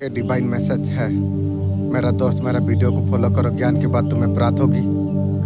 ये divine message है। मेरा दोस्त, मेरा वीडियो को फॉलो करो, ज्ञान की बात तुम्हें प्राप्त होगी।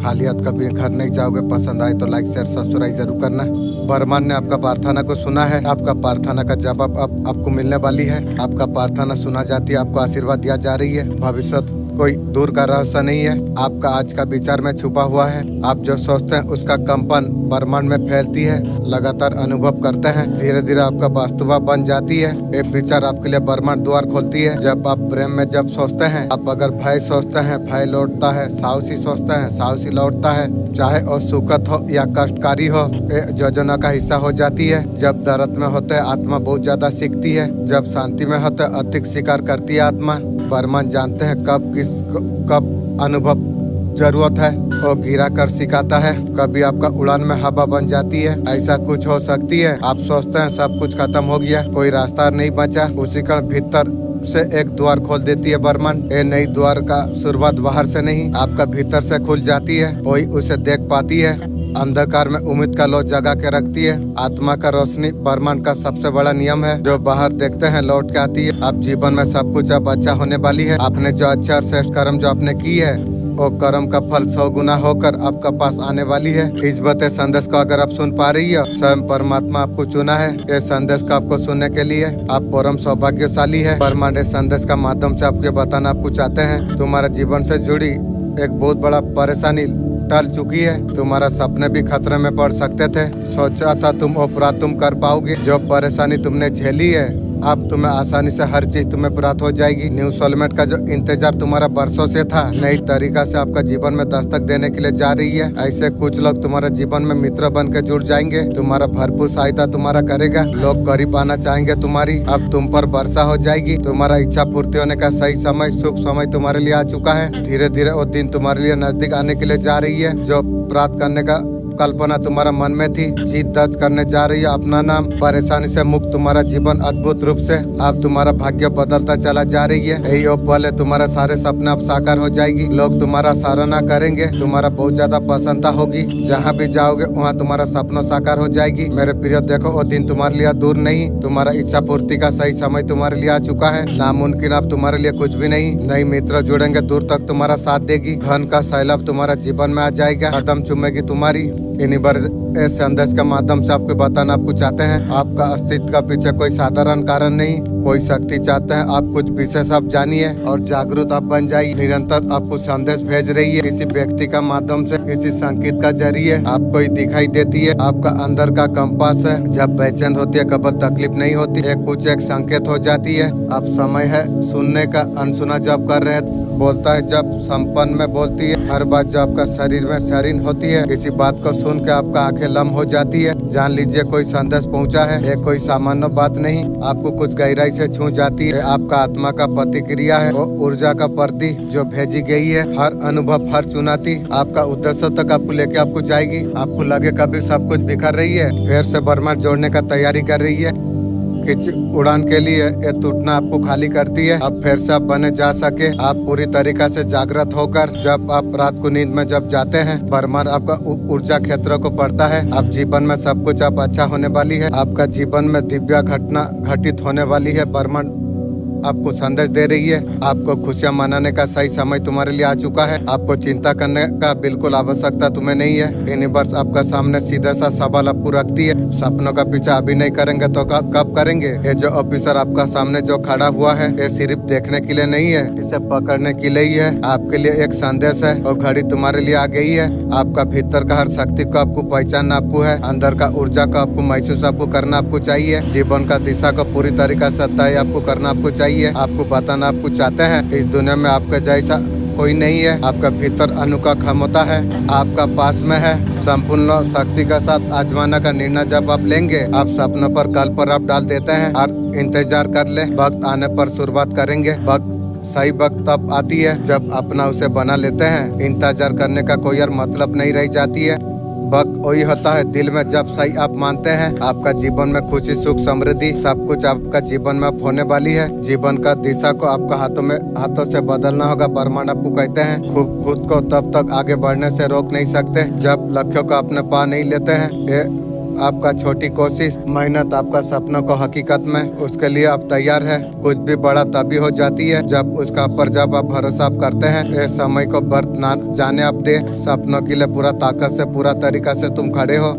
खाली हाथ कभी घर नहीं जाओगे। पसंद आए तो लाइक शेयर सब्सक्राइब जरूर करना। बर्मान ने आपका प्रार्थना को सुना है। आपका प्रार्थना का जवाब अब आपको मिलने वाली है। आपका प्रार्थना सुना जाती है, आपको आशीर्वाद दिया जा रही है। भविष्य कोई दूर का रहस्य नहीं है, आपका आज का विचार में छुपा हुआ है। आप जो सोचते हैं उसका कंपन ब्रह्मांड में फैलती है। लगातार अनुभव करते हैं, धीरे धीरे आपका वास्तुवा बन जाती है। एक विचार आपके लिए ब्रह्मांड द्वार खोलती है। जब आप प्रेम में जब सोचते हैं, आप अगर भय सोचते हैं, भय लौटता है। साहसी सोचते हैं, साहसी लौटता है। चाहे वो सुखद हो या कष्टकारी हो, योजना का हिस्सा हो जाती है। जब दर्द में होते हैं, आत्मा बहुत ज्यादा सीखती है। जब शांति में होते हैं, अधिक शिकार करती है आत्मा। ब्रह्मांड जानते हैं कब अनुभव जरूरत है, वो गिरा कर सिखाता है। कभी आपका उड़ान में हवा बन जाती है। ऐसा कुछ हो सकती है, आप सोचते हैं सब कुछ खत्म हो गया, कोई रास्ता नहीं बचा। उसी क्षण भीतर से एक द्वार खोल देती है ब्रह्मांड। ये नई द्वार का शुरुआत बाहर से नहीं, आपका भीतर से खुल जाती है। कोई उसे देख पाती है। अंधकार में उम्मीद का लो जगा के रखती है। आत्मा का रोशनी ब्रह्मांड का सबसे बड़ा नियम है। जो बाहर देखते हैं लौट के आती है। आप जीवन में सब कुछ अब अच्छा होने वाली है। आपने जो अच्छा और श्रेष्ठ कर्म जो आपने की है, वो कर्म का फल 100 गुना होकर आपका पास आने वाली है। इस बते संदेश को अगर आप सुन पा रही है, स्वयं परमात्मा आपको चुना है ये संदेश को आपको सुनने के लिए। आप परम सौभाग्यशाली है। ब्रह्मांड इस संदेश का माध्यम से आपको बताना आपको चाहते हैं, तुम्हारे जीवन से जुड़ी एक बहुत बड़ा परेशानी टल चुकी है। तुम्हारा सपने भी खतरे में पड़ सकते थे। सोचा था तुम अपराध तुम कर पाओगे। जो परेशानी तुमने झेली है, अब तुम्हें आसानी से हर चीज तुम्हें प्राप्त हो जाएगी। न्यू सोलमेट का जो इंतजार तुम्हारा बरसों से था, नई तरीका से आपका जीवन में दस्तक देने के लिए जा रही है। ऐसे कुछ लोग तुम्हारे जीवन में मित्र बन के जुड़ जाएंगे। तुम्हारा भरपूर सहायता तुम्हारा करेगा। लोग करीब आना चाहेंगे तुम्हारी। अब तुम पर वर्षा हो जाएगी। तुम्हारा इच्छा पूर्ति होने का सही समय, शुभ समय तुम्हारे लिए आ चुका है। धीरे धीरे वो दिन तुम्हारे लिए नजदीक आने के लिए जा रही है। जो प्राप्त करने का कल्पना तुम्हारा मन में थी, जीत दर्ज करने जा रही है। अपना नाम परेशानी से मुक्त तुम्हारा जीवन अद्भुत रूप से अब तुम्हारा भाग्य बदलता चला जा रही है। यही वो पल है, तुम्हारे सारे सपने अब साकार हो जाएगी। लोग तुम्हारा सराहना करेंगे, तुम्हारा बहुत ज्यादा प्रसन्नता होगी। जहाँ भी जाओगे वहाँ तुम्हारा सपना साकार हो जाएगी। मेरे प्रिय, देखो वो दिन तुम्हारे लिए दूर नहीं। तुम्हारा इच्छा पूर्ति का सही समय तुम्हारे लिए आ चुका है। नामुमकिन अब तुम्हारे लिए कुछ भी नहीं। नई मित्र जुड़ेंगे, दूर तक तुम्हारा साथ देगी। धन का सैलाब तुम्हारा जीवन में आ जाएगा। कदम चूमेगी तुम्हारी। इन्हीं बार इस संदेश के माध्यम से आपको बताना आपको चाहते हैं, आपका अस्तित्व का पीछे कोई साधारण कारण नहीं, कोई शक्ति चाहते हैं। आप कुछ विशेष आप जानिए और जागरूक आप बन जाइए। निरंतर आपको संदेश भेज रही है, किसी व्यक्ति का माध्यम से, किसी संकेत का जरिए आपको ही दिखाई देती है। आपका अंदर का कंपास है। जब बेचैन होती है, कभी तकलीफ नहीं होती, एक संकेत हो जाती है। अब समय है सुनने का। अनसुना जब कर रहे बोलता है, जब संपन्न में बोलती है। हर बात जो आपका शरीर में शरीर होती है, किसी बात को सुन के आपका आंखें लम हो जाती है। जान लीजिए कोई संदेश पहुंचा है। ये कोई सामान्य बात नहीं, आपको कुछ गहराई से छू जाती है। आपका आत्मा का प्रतिक्रिया है, वो ऊर्जा का प्रति जो भेजी गई है। हर अनुभव, हर चुनौती आपका उद्देश्य तक आपको लेके आपको जाएगी। आपको लगे कभी सब कुछ बिखर रही है, फिर से ब्रह्मांड जोड़ने का तैयारी कर रही है। उड़ान के लिए ये टूटना आपको खाली करती है। अब फिर से आप बने जा सके। आप पूरी तरीका से जागृत होकर जब आप रात को नींद में जब जाते हैं, ब्रह्मांड आपका ऊर्जा क्षेत्र को पढ़ता है। आप जीवन में सब कुछ आप अच्छा होने वाली है। आपका जीवन में दिव्य घटना घटित होने वाली है। ब्रह्मांड आपको संदेश दे रही है, आपको खुशियां मनाने का सही समय तुम्हारे लिए आ चुका है। आपको चिंता करने का बिल्कुल आवश्यकता तुम्हें नहीं है। यूनिवर्स आपका सामने सीधा सा सवाल आपको रखती है, सपनों का पीछा अभी नहीं करेंगे तो कब करेंगे? ये जो ऑफिसर आपका सामने जो खड़ा हुआ है, ये सिर्फ देखने के लिए नहीं है, इसे पकड़ने के लिए ही है। आपके लिए एक संदेश है और घड़ी तुम्हारे लिए आ गई है। आपका भीतर का हर शक्ति को आपको पहचानना आपको है। अंदर का ऊर्जा को आपको महसूस आपको करना आपको चाहिए। जीवन का दिशा को पूरी तरीका से तय आपको करना आपको चाहिए। आपको बताना आपको चाहते हैं, इस दुनिया में आपके जैसा कोई नहीं है। आपका भीतर अनोखा क्षमता है, आपका पास में है। संपूर्ण शक्ति का साथ आजमाना का निर्णय जब आप लेंगे, आप सपनों पर कल पर आप डाल देते हैं और इंतजार कर ले। वक्त आने पर शुरुआत करेंगे। सही वक्त तब आती है जब अपना उसे बना लेते हैं। इंतजार करने का कोई और मतलब नहीं रह जाती है। वक्त वही होता है दिल में जब सही आप मानते हैं। आपका जीवन में खुशी, सुख, समृद्धि सब कुछ आपका जीवन में अब होने वाली है। जीवन का दिशा को आपका हाथों से बदलना होगा। ब्रह्मांड आपको कहते हैं, खुद को तब तक आगे बढ़ने से रोक नहीं सकते जब लक्ष्यों को अपने पा नहीं लेते हैं। ये आपका छोटी कोशिश, मेहनत आपका सपनों को हकीकत में उसके लिए आप तैयार है। कुछ भी बड़ा तभी हो जाती है जब उसका ऊपर जब आप भरोसा आप करते हैं। इस समय को बर्त ना जाने आप दे, सपनों के लिए पूरा ताकत से पूरा तरीका से तुम खड़े हो।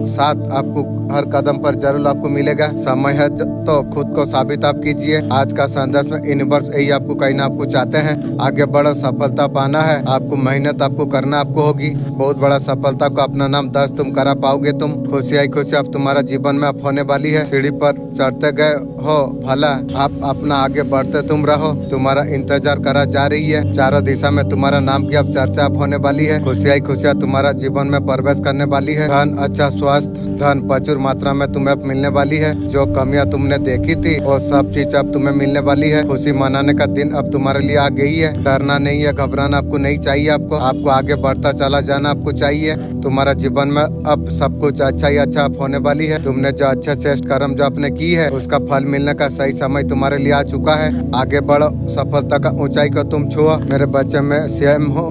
साथ आपको हर कदम पर जरूर आपको मिलेगा। समय है तो खुद को साबित आप कीजिए। आज का संदेश में यूनिवर्स यही आपको कहीं ना आपको चाहते हैं। आगे बढ़ो, सफलता पाना है आपको, मेहनत आपको करना आपको होगी। बहुत बड़ा सफलता को अपना नाम दर्ज तुम करा पाओगे। तुम खुशी अब तुम्हारा जीवन में अब होने वाली है। सीढ़ी पर चढ़ते गए हो भला, आप अपना आगे बढ़ते तुम रहो। तुम्हारा इंतजार करा जा रही है। चारों दिशा में तुम्हारा नाम की अब चर्चा अब होने वाली है। खुशियाँ तुम्हारा जीवन में प्रवेश करने वाली है। धन, अच्छा स्वास्थ्य, धन प्रचुर मात्रा में तुम्हें अब मिलने वाली है। जो कमियां तुमने देखी थी वो सब चीज अब तुम्हें मिलने वाली है। खुशी मनाने का दिन अब तुम्हारे लिए आ गई है। डरना नहीं है, घबराना आपको नहीं चाहिए। आपको आगे बढ़ता चला जाना आपको चाहिए। तुम्हारा जीवन में अब सब कुछ अच्छा ही अच्छा अब होने वाली है। तुमने जो अच्छे श्रेष्ठ कर्म जो आपने की है उसका फल मिलने का सही समय तुम्हारे लिए आ चुका है। आगे बढ़ो, सफलता का ऊंचाई को तुम छुओ। मेरे बच्चे में स्वयं हो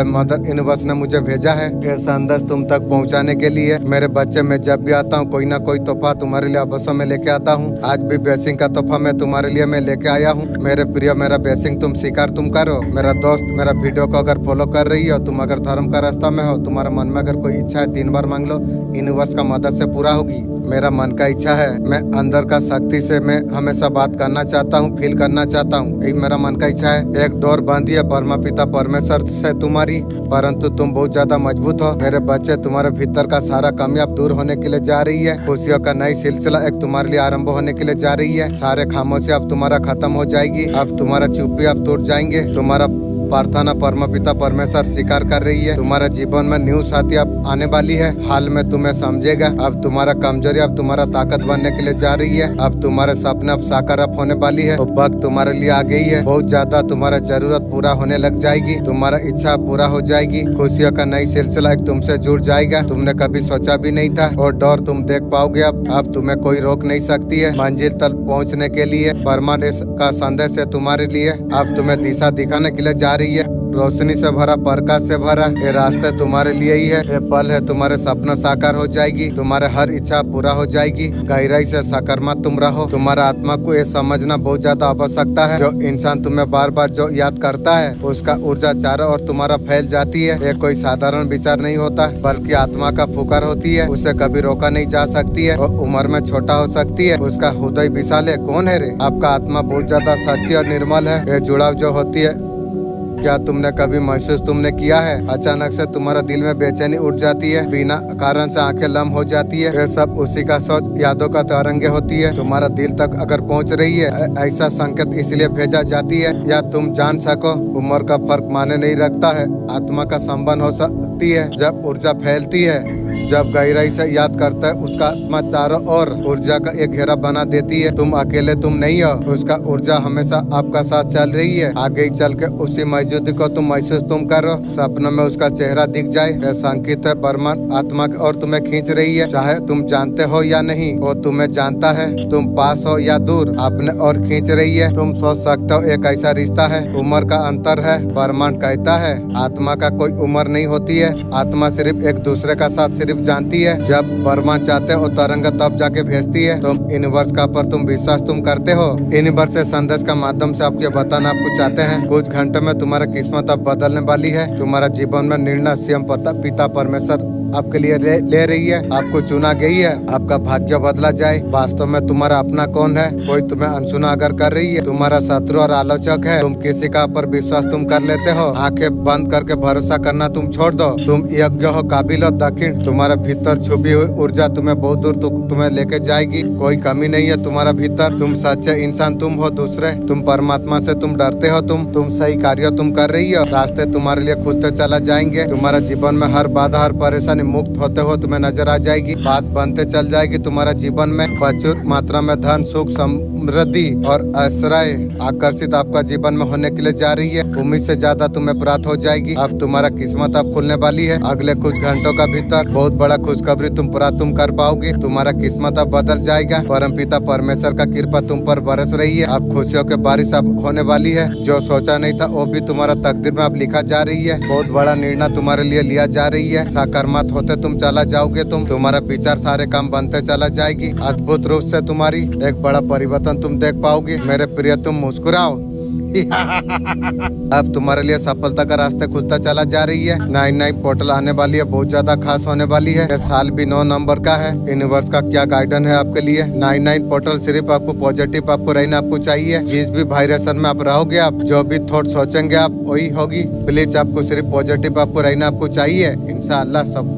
मदर यूनिवर्स ने मुझे भेजा है ये संदेश तुम तक पहुंचाने के लिए। मेरे बच्चे, मैं जब भी आता हूँ कोई ना कोई तोहफा तुम्हारे लिए अवश्य में लेके आता हूँ। आज भी ब्लेसिंग का तोहफा मैं तुम्हारे लिए मैं लेके आया हूँ। मेरे प्रिय, मेरा ब्लेसिंग तुम स्वीकार तुम करो। मेरा दोस्त, मेरा वीडियो को अगर फॉलो कर रही हो, तुम अगर धर्म का रास्ता में हो, तुम्हारे मन में अगर कोई इच्छा है 3 बार मांग लो, यूनिवर्स का मदद से पूरा होगी। मेरा मन का इच्छा है, मैं अंदर का शक्ति से मैं हमेशा बात करना चाहता हूँ, फील करना चाहता हूँ। यही मेरा मन का इच्छा है। एक डोर बांधी है परमा पिता परमेश्वर से तुम्हारी, परंतु तुम बहुत ज्यादा मजबूत हो। मेरे बच्चे, तुम्हारे भीतर का सारा कमी अब दूर होने के लिए जा रही है। खुशियों का नई सिलसिला एक तुम्हारे लिए आरंभ होने के लिए जा रही है। सारे खामोशी अब तुम्हारा खत्म हो जाएगी। अब तुम्हारा चुप्पी अब टूट जाएंगे। तुम्हारा प्रार्थना परम पिता परमेश्वर स्वीकार कर रही है। तुम्हारा जीवन में न्यू साथी अब आने वाली है। हाल में तुम्हें समझेगा। अब तुम्हारा कमजोरी अब तुम्हारा ताकत बनने के लिए जा रही है। अब तुम्हारे सपने अब साकार अब होने वाली है। तो वक्त तुम्हारे लिए आ गई है। बहुत ज्यादा तुम्हारा जरूरत पूरा होने लग जाएगी। तुम्हारा इच्छा पूरा हो जाएगी। खुशियों का नई सिलसिला एक तुमसे जुड़ जाएगा। तुमने कभी सोचा भी नहीं था और डोर तुम देख पाओगे। अब तुम्हें कोई रोक नहीं सकती है मंजिल तक पहुँचने के लिए। परमानेश का संदेश है तुम्हारे लिए। अब तुम्हें दिशा दिखाने के लिए जा रही है। रोशनी से भरा, प्रकाश से भरा ये रास्ते तुम्हारे लिए ही है। ये पल है तुम्हारे सपना साकार हो जाएगी। तुम्हारे हर इच्छा पूरा हो जाएगी। गहराई से सकारात्मक तुम रहो। तुम्हारा आत्मा को ये समझना बहुत ज्यादा आवश्यकता है। जो इंसान तुम्हें बार बार जो याद करता है उसका ऊर्जा चारों ओर तुम्हारा फैल जाती है। ये कोई साधारण विचार नहीं होता बल्कि आत्मा का पुकार होती है। उसे कभी रोका नहीं जा सकती है। वो उम्र में छोटा हो सकती है, उसका हृदय विशाल है। कौन है रे? आपका आत्मा बहुत ज्यादा सच्ची और निर्मल है। ये जुड़ाव जो होती है, क्या तुमने कभी महसूस तुमने किया है? अचानक से तुम्हारा दिल में बेचैनी उठ जाती है, बिना कारण से आंखें लम हो जाती है। ये सब उसी का सोच यादों का तरंगे होती है। तुम्हारा दिल तक अगर पहुंच रही है, ऐसा संकेत इसलिए भेजा जाती है या तुम जान सको। उम्र का फर्क माने नहीं रखता है। आत्मा का संबंध हो सकती है जब ऊर्जा फैलती है। जब गहराई से याद करता है उसका आत्मा चारों ओर ऊर्जा का एक घेरा बना देती है। तुम अकेले तुम नहीं हो, उसका ऊर्जा हमेशा आपका साथ चल रही है। आगे ही चल के उसी मौजूदगी को तुम महसूस तुम करो। सपनों में उसका चेहरा दिख जाए। यह संकेत है परमान आत्मा और तुम्हें खींच रही है। चाहे तुम जानते हो या नहीं, वो तुम्हें जानता है। तुम पास हो या दूर, अपने और खींच रही है। तुम सोच सकते हो एक ऐसा रिश्ता है, उम्र का अंतर है। परमान कहता है आत्मा का कोई उम्र नहीं होती है। आत्मा सिर्फ एक दूसरे का साथ सिर्फ जानती है। जब परमान चाहते हो तरंग तब जाके भेजती है। तुम यूनिवर्स का पर तुम विश्वास तुम करते हो। यूनिवर्स से संदेश का माध्यम से आपको बताना आपको चाहते हैं। कुछ घंटों में तुम्हारा किस्मत अब बदलने वाली है। तुम्हारा जीवन में निर्णय स्वयं पिता परमेश्वर आपके लिए ले रही है। आपको चुना गई है। आपका भाग्य बदला जाए। वास्तव में तुम्हारा अपना कौन है? कोई तुम्हें अनसुना अगर कर रही है, तुम्हारा शत्रु और आलोचक है। तुम किसी का पर विश्वास तुम कर लेते हो। आंखें बंद करके भरोसा करना तुम छोड़ दो। तुम योग्य हो, काबिल हो, दक्षिण। तुम्हारे भीतर छुपी हुई ऊर्जा तुम्हें बहुत दूर तुम्हें लेके जाएगी। कोई कमी नहीं है तुम्हारा भीतर। तुम सच्चे इंसान तुम हो। दूसरे, तुम परमात्मा से तुम डरते हो। तुम सही कार्य तुम कर रही हो। रास्ते तुम्हारे लिए खुलते चला जाएंगे। तुम्हारा जीवन में हर बाधा, हर परेशानी मुक्त होते हो तुम्हें नजर आ जाएगी। बात बनते चल जाएगी। तुम्हारा जीवन में प्रचुर मात्रा में धन, सुख, समृद्धि और आश्रय आकर्षित आपका जीवन में होने के लिए जा रही है। उम्मीद से ज्यादा तुम्हें प्राप्त हो जाएगी। अब तुम्हारा किस्मत अब खुलने वाली है। अगले कुछ घंटों का भीतर बहुत बड़ा खुशखबरी तुम प्राप्त तुम कर पाओगे। तुम्हारा किस्मत अब बदल जाएगा। परम पिता परमेश्वर का कृपा तुम पर बरस रही है। अब खुशियों की बारिश अब होने वाली है। जो सोचा नहीं था वो भी तुम्हारा तकदीर में अब लिखा जा रही है। बहुत बड़ा निर्णय तुम्हारे लिए लिया जा रही है। सकारात्मक शुरुआत होते तुम चला जाओगे, तुम्हारा विचार सारे काम बनते चला जाएगी। अद्भुत रूप से तुम्हारी एक बड़ा परिवर्तन तुम देख पाओगे। मेरे प्रिय तुम मुस्कुराओ। अब तुम्हारे लिए सफलता का रास्ता खुलता चला जा रही है। 9 पोर्टल आने वाली है, बहुत ज्यादा खास होने वाली है। ये साल भी 9 नंबर का है। यूनिवर्स का क्या गाइडेंस है आपके लिए। 9 पोर्टल सिर्फ आपको पॉजिटिव आपको रहना आपको चाहिए। जिस भी वाइब्रेशन में आप रहोगे, आप जो भी थॉट सोचेंगे आप वही होगी। प्लीज आपको सिर्फ पॉजिटिव आपको रहना आपको चाहिए। इंशाअल्लाह सब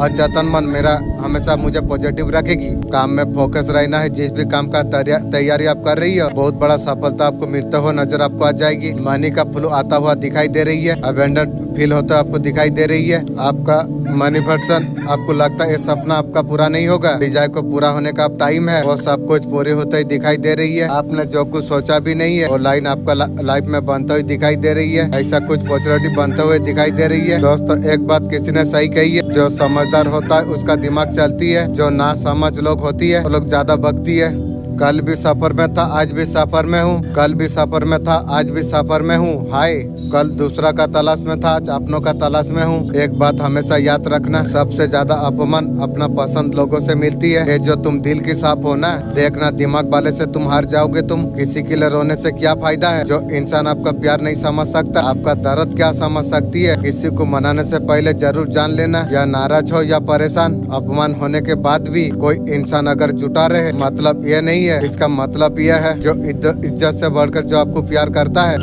अचेतन मन मेरा हमेशा मुझे पॉजिटिव रखेगी। काम में फोकस रहना है। जिस भी काम का तैयारी आप कर रही हो, बहुत बड़ा सफलता आपको मिलते हुए नजर आपको आ जाएगी। मनी का फ्लो आता हुआ दिखाई दे रही है। अबेंडेंट फील होता आपको दिखाई दे रही है। आपका मैनिफेस्टेशन आपको लगता है ये सपना आपका पूरा नहीं होगा। डिजायर को पूरा होने का टाइम है। वो सब कुछ पूरे होते ही दिखाई दे रही है। आपने जो कुछ सोचा भी नहीं है वो लाइन आपका लाइफ में बनते हुए दिखाई दे रही है। ऐसा कुछ पॉजिटिविटी बनते हुए दिखाई दे रही है। दोस्तों एक बात किसी ने सही कही है, जो समझदार होता है उसका दिमाग चलती है। जो ना समझ लोग होती है वो लोग ज्यादा बकती है। कल भी सफर में था, आज भी सफर में हूँ। कल भी सफर में था, आज भी सफर में हूँ। हाय, कल दूसरा का तलाश में था, आज अपनों का तलाश में हूँ। एक बात हमेशा याद रखना, सबसे ज्यादा अपमान अपना पसंद लोगों से मिलती है। ये जो तुम दिल की साफ हो ना, देखना दिमाग वाले से तुम हार जाओगे। तुम किसी के लिए रोने से क्या फायदा है। जो इंसान आपका प्यार नहीं समझ सकता, आपका दर्द क्या समझ सकती है। किसी को मनाने से पहले जरूर जान लेना, या नाराज हो या परेशान, अपमान होने के बाद भी कोई इंसान अगर जुटा रहे, मतलब ये नहीं है। इसका मतलब यह है जो इज्जत से बढ़कर जो आपको प्यार करता है।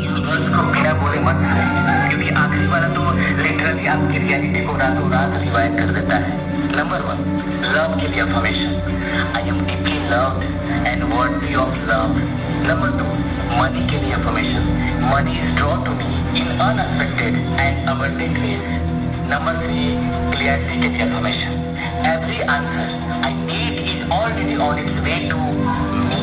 क्योंकि आखिरी वाला तो लिटरली आपकी रियलिटी को रातों रात रिवाइव कर देता है। नंबर 1, लव के लिए affirmation. I am deeply loved and worthy of love. Number 2, money के लिए affirmation. Money is drawn to me in unexpected and abundant ways. Number 3, clarity के लिए affirmation. Every answer I need is already on its way to me.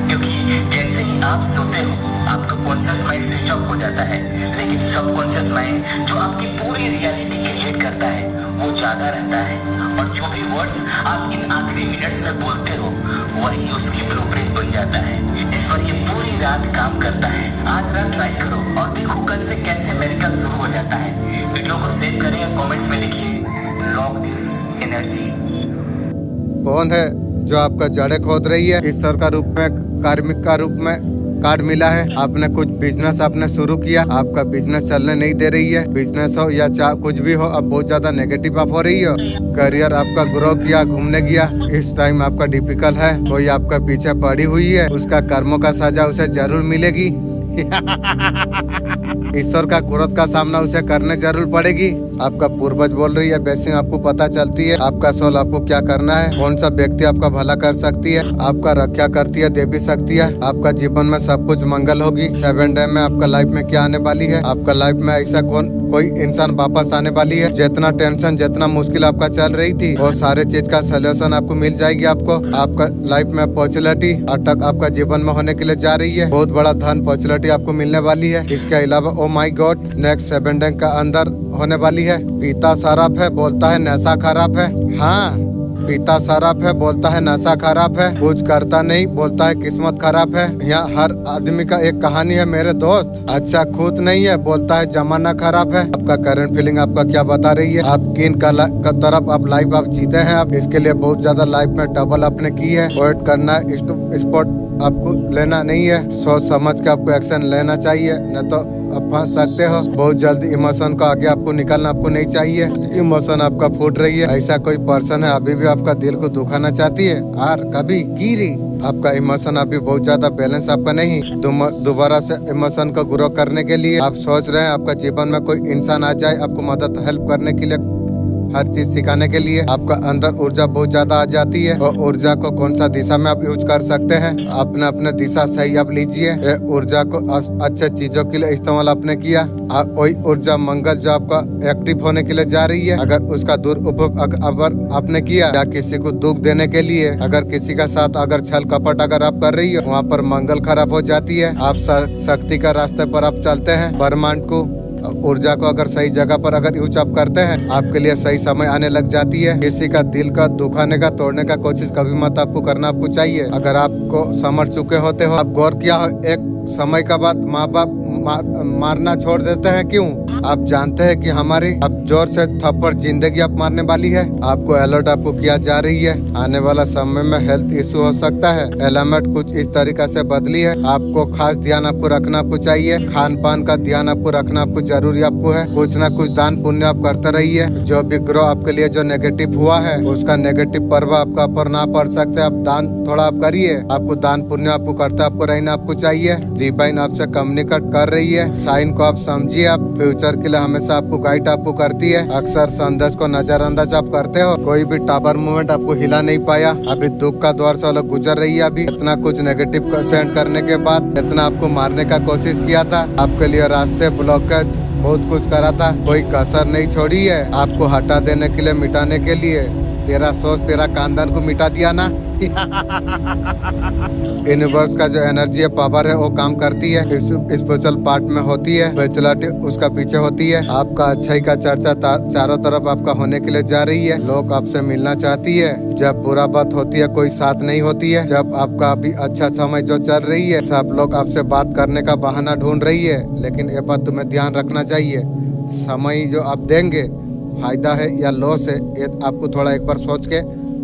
क्योंकि जैसे ही आप सोते हो, आपका कॉन्शियस माइंड स्विच ऑफ हो जाता है, लेकिन सबकॉन्शियस माइंड जो आपकी पूरी रियलिटी क्रिएट करता है वो ज्यादा रहता है। और जो भी वर्ड्स आप इन आखिरी मिनट में बोलते हो वही उसकी ब्लूप्रिंट बन जाता है। इस पर ये पूरी रात काम करता है। आज रात ट्राई करो और देखो कल से कैसे मेरिकल शुरू हो जाता है। वीडियो को सेव करें, कमेंट्स में लिखिए लॉक दिस एनर्जी। कौन है जो आपका जड़े खोद रही है। ईश्वर का रूप में, कार्मिक का रूप में कार्ड मिला है। आपने कुछ बिजनेस आपने शुरू किया, आपका बिजनेस चलने नहीं दे रही है। बिजनेस हो या कुछ भी हो, अब बहुत ज्यादा नेगेटिव आप हो रही हो। करियर आपका ग्रो किया, घूमने गया, इस टाइम आपका डिफिकल्ट है। कोई आपका पीछे पड़ी हुई है, उसका कर्मों का सजा उसे जरूर मिलेगी। ईश्वर का क्रोध का सामना उसे करने जरूर पड़ेगी। आपका पूर्वज बोल रही है, बेसिंग आपको पता चलती है। आपका सोल आपको क्या करना है, कौन सा व्यक्ति आपका भला कर सकती है, आपका रक्षा करती है, दे भी सकती है। आपका जीवन में सब कुछ मंगल होगी। 7 डे में आपका लाइफ में क्या आने वाली है। आपका लाइफ में ऐसा कोई इंसान वापस आने वाली है। जितना टेंशन, जितना मुश्किल आपका चल रही थी, वो सारे चीज का सोल्यूशन आपको मिल जाएगी। आपको आपका लाइफ में अपॉर्चुनिटी अटक आपका जीवन में होने के लिए जा रही है। बहुत बड़ा धन अपॉर्चुनिटी आपको मिलने वाली है। इसके अलावा ओ माई गॉड, नेक्स्ट 7 डे का अंदर होने वाली है। पीता शराब है, बोलता है नशा खराब है। हाँ, पीता शराब है, बोलता है नशा खराब है। कुछ करता नहीं, बोलता है किस्मत खराब है। यहाँ हर आदमी का एक कहानी है मेरे दोस्त। अच्छा खुद नहीं है, बोलता है जमाना खराब है। आपका करंट फीलिंग आपका क्या बता रही है। आप किन का तरफ आप लाइफ आप जीते हैं। आप इसके लिए बहुत ज्यादा लाइफ में डबल आपने की है। वेट करना, स्पॉट आपको लेना नहीं है। सोच समझ के आपको एक्शन लेना चाहिए, न तो आप फंस सकते हो। बहुत जल्दी इमोशन को आगे आपको निकालना आपको नहीं चाहिए। इमोशन आपका फूट रही है। ऐसा कोई पर्सन है अभी भी आपका दिल को दुखाना चाहती है और कभी गिरी। आपका इमोशन अभी बहुत ज्यादा बैलेंस आपका नहीं। दोबारा से इमोशन को ग्रो करने के लिए आप सोच रहे हैं आपका जीवन में कोई इंसान आ जाए आपको मदद हेल्प करने के लिए, हर चीज सिखाने के लिए। आपका अंदर ऊर्जा बहुत ज्यादा आ जाती है। और ऊर्जा को कौन सा दिशा में आप यूज कर सकते हैं, अपने अपने दिशा सही आप लीजिए। ऊर्जा को अच्छे चीजों के लिए इस्तेमाल आपने किया। वही ऊर्जा मंगल जो आपका एक्टिव होने के लिए जा रही है, अगर उसका दुरुपयोग अगर आपने किया, या किसी को दुख देने के लिए अगर किसी का साथ अगर छल कपट अगर आप कर रही हो, वहाँ पर मंगल खराब हो जाती है। आप शक्ति का रास्ते पर आप चलते हैं। ब्रह्मांड को, ऊर्जा को अगर सही जगह पर अगर यूज आप करते हैं, आपके लिए सही समय आने लग जाती है। किसी का दिल का दुखाने का, तोड़ने का कोशिश कभी मत आपको करना आपको चाहिए। अगर आपको समझ चुके होते हो, आप गौर किया एक समय का बाद माँ बाप मारना छोड़ देते हैं। क्यों? आप जानते हैं कि हमारी अब जोर से थप्पड़ जिंदगी आप मारने वाली है। आपको अलर्ट आपको किया जा रही है। आने वाला समय में हेल्थ इशू हो सकता है। एलिमेंट कुछ इस तरीका से बदली है। आपको खास ध्यान आपको रखना आपको चाहिए। खान पान का ध्यान आपको रखना आपको जरूरी आपको है। कुछ ना कुछ दान पुण्य आप करते रहिए। जो भी ग्रह आपके लिए जो नेगेटिव हुआ है उसका नेगेटिव प्रभाव आपका पर ना पड़ सकते। आप दान थोड़ा आप करिए। आपको दान पुण्य आपको करते आपको रहना आपको चाहिए। डिवाइन आपसे कम्युनिकेट कर रही है। साइन को आप समझिए। आप फ्यूचर के लिए हमेशा आपको गाइड आपको करती है। अक्सर संदेश को नजरअंदाज आप करते हो। कोई भी टावर मूवमेंट आपको हिला नहीं पाया। अभी दुख का दौर से अलग गुजर रही है। अभी इतना कुछ नेगेटिव सेंड करने के बाद इतना आपको मारने का कोशिश किया था। आपके लिए रास्ते ब्लॉकेज बहुत कुछ करा था। कोई कसर नहीं छोड़ी है। आपको हटा देने के लिए मिटाने के लिए तेरा सोच तेरा खानदान को मिटा दिया ना। यूनिवर्स का जो एनर्जी है पावर है वो काम करती है। स्पिरिचुअल पार्ट में होती है। स्पिरिचुअलिटी उसका पीछे होती है। आपका अच्छाई का चर्चा चारों तरफ आपका होने के लिए जा रही है। लोग आपसे मिलना चाहती है। जब बुरा बात होती है कोई साथ नहीं होती है। जब आपका अभी अच्छा समय जो चल रही है सब लोग आपसे बात करने का बहाना ढूंढ रही है। लेकिन ये बात तुम्हें ध्यान रखना चाहिए। समय जो आप देंगे फायदा है या लॉस है ये आपको थोड़ा एक बार सोच के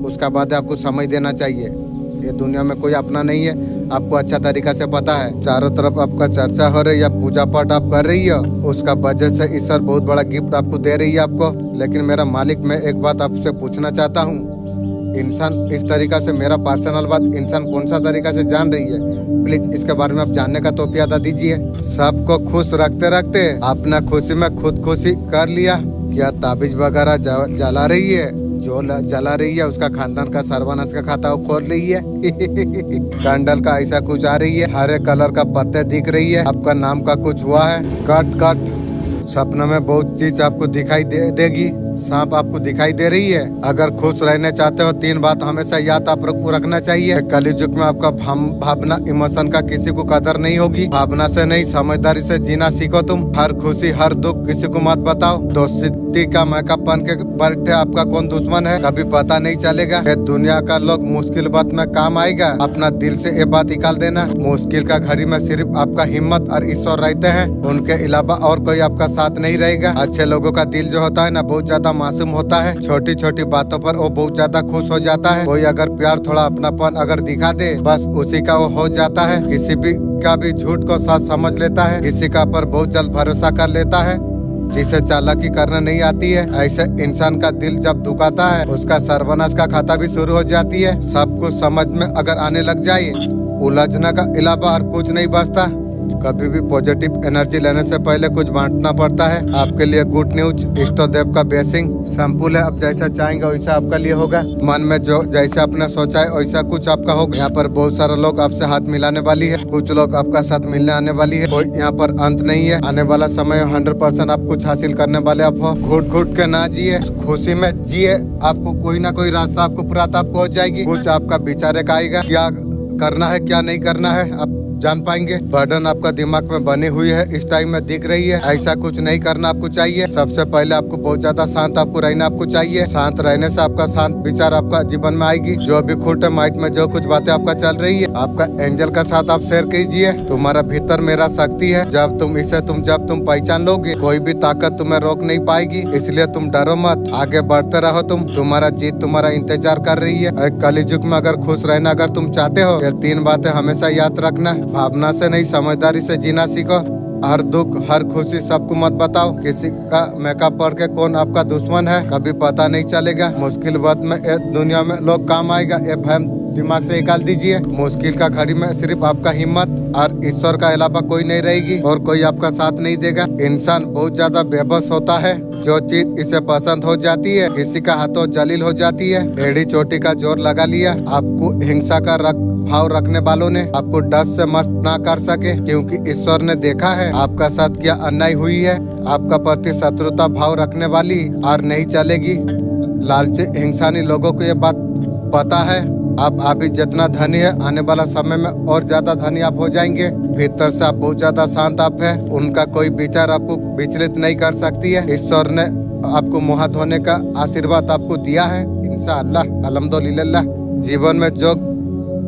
उसका बाद आपको समय देना चाहिए। ये दुनिया में कोई अपना नहीं है। आपको अच्छा तरीका से पता है। चारों तरफ आपका चर्चा हो रही है। पूजा पाठ आप कर रही हो। उसका वजह से ईश्वर बहुत बड़ा गिफ्ट आपको दे रही है आपको। लेकिन मेरा मालिक मैं एक बात आपसे पूछना चाहता हूँ। इंसान इस तरीका से मेरा पर्सनल बात इंसान कौन सा तरीका से जान रही है प्लीज इसके बारे में आप जानने का तोहफा अदा दीजिए। सबको खुश रखते रखते अपना खुशी में खुद खुशी कर लिया। क्या ताबीज वगैरह जला रही है? जो जला रही है उसका खानदान का सर्वनाश का खाता वो खोल रही है। कैंडल का ऐसा कुछ आ रही है। हरे कलर का पत्ते दिख रही है। आपका नाम का कुछ हुआ है। कट कट सपनों में बहुत चीज आपको दिखाई देगी। सांप आपको दिखाई दे रही है। अगर खुश रहने चाहते हो 3 बात हमेशा याद आपको रखना चाहिए। कलयुग में आपका भावना इमोशन का किसी को कदर नहीं होगी। भावना से नहीं समझदारी से जीना सीखो तुम। हर खुशी हर दुख किसी को मत बताओ। दोस्ती का मैकअप बन के बैठे आपका कौन दुश्मन है कभी पता नहीं चलेगा। ये दुनिया का लोग मुश्किल बात में काम आएगा। अपना दिल से ये बात निकाल देना। मुश्किल का घड़ी में सिर्फ आपका हिम्मत और ईश्वर रहते हैं। उनके अलावा और कोई आपका साथ नहीं रहेगा। अच्छे लोगों का दिल जो होता है ना बहुत ज्यादा मासूम होता है। छोटी छोटी बातों पर वो बहुत ज्यादा खुश हो जाता है। कोई अगर प्यार थोड़ा अपनापन अगर दिखा दे बस उसी का वो हो जाता है। किसी भी का भी झूठ को सच समझ लेता है। किसी का पर बहुत जल्द भरोसा कर लेता है। जिसे चालाकी करना नहीं आती है ऐसे इंसान का दिल जब दुखाता है उसका सर्वनाश का खाता भी शुरू हो जाती है। सब कुछ समझ में अगर आने लग जाए उलझना का अलावा और कुछ नहीं बचता। कभी भी पॉजिटिव एनर्जी लेने से पहले कुछ बांटना पड़ता है। आपके लिए गुड न्यूज इष्ट देव का ब्लेसिंग संपूल है। आप जैसा चाहेंगे वैसा आपका लिए होगा। मन में जो जैसा आपने सोचा है वैसा कुछ आपका होगा। यहाँ पर बहुत सारे लोग आपसे हाथ मिलाने वाली है। कुछ लोग आपका साथ मिलने आने वाली है। कोई यहाँ पर अंत नहीं है। आने वाला समय 100% आप कुछ हासिल करने वाले आप हो। घुट घुट के ना जिए खुशी में जिए। आपको कोई ना कोई रास्ता आपको प्राप्त आपको हो जाएगी। कुछ आपका विचार आएगा क्या करना है क्या नहीं करना है आप जान पाएंगे। बर्डन आपका दिमाग में बनी हुई है इस टाइम में दिख रही है। ऐसा कुछ नहीं करना आपको चाहिए। सबसे पहले आपको बहुत ज्यादा शांत आपको रहना आपको चाहिए। शांत रहने से आपका शांत विचार आपका जीवन में आएगी। जो भी खुट है माइंड में जो कुछ बातें आपका चल रही है आपका एंजल का साथ आप शेयर कीजिए। तुम्हारा भीतर मेरा शक्ति है। जब तुम पहचान लोगे कोई भी ताकत तुम्हें रोक नहीं पाएगी। इसलिए तुम डरो मत आगे बढ़ते रहो। तुम्हारा जीत तुम्हारा इंतजार कर रही है। कलयुग में अगर खुश रहना अगर तुम चाहते हो ये 3 बातें हमेशा याद रखना। भावना से नहीं समझदारी से जीना सीखो। हर दुख हर खुशी सबको मत बताओ। किसी का मेकअप पढ़ के कौन आपका दुश्मन है कभी पता नहीं चलेगा। मुश्किल वक्त में दुनिया में लोग काम आएगा ये भ्रम दिमाग से निकाल दीजिए। मुश्किल का घड़ी में सिर्फ आपका हिम्मत और ईश्वर का अलावा कोई नहीं रहेगी और कोई आपका साथ नहीं देगा। इंसान बहुत ज्यादा बेबस होता है। जो चीज इसे पसंद हो जाती है किसी का हाथों जलील हो जाती है। एड़ी चोटी का जोर लगा लिया। आपको हिंसा का भाव रखने वालों ने आपको डस से मस्त ना कर सके क्योंकि ईश्वर ने देखा है आपका साथ क्या अन्याय हुई है। आपका प्रति शत्रुता भाव रखने वाली और नहीं चलेगी। लालची हिंसानी लोगों को ये बात पता है। आप अभी जितना धनी है आने वाला समय में और ज्यादा धनी आप हो जाएंगे। भीतर से आप बहुत ज्यादा शांत आप है। उनका कोई विचार आपको विचलित नहीं कर सकती है। ईश्वर ने आपको मुँह धोने का आशीर्वाद आपको दिया है इंशाअल्लाह अल्हम्दुलिल्लाह। जीवन में जो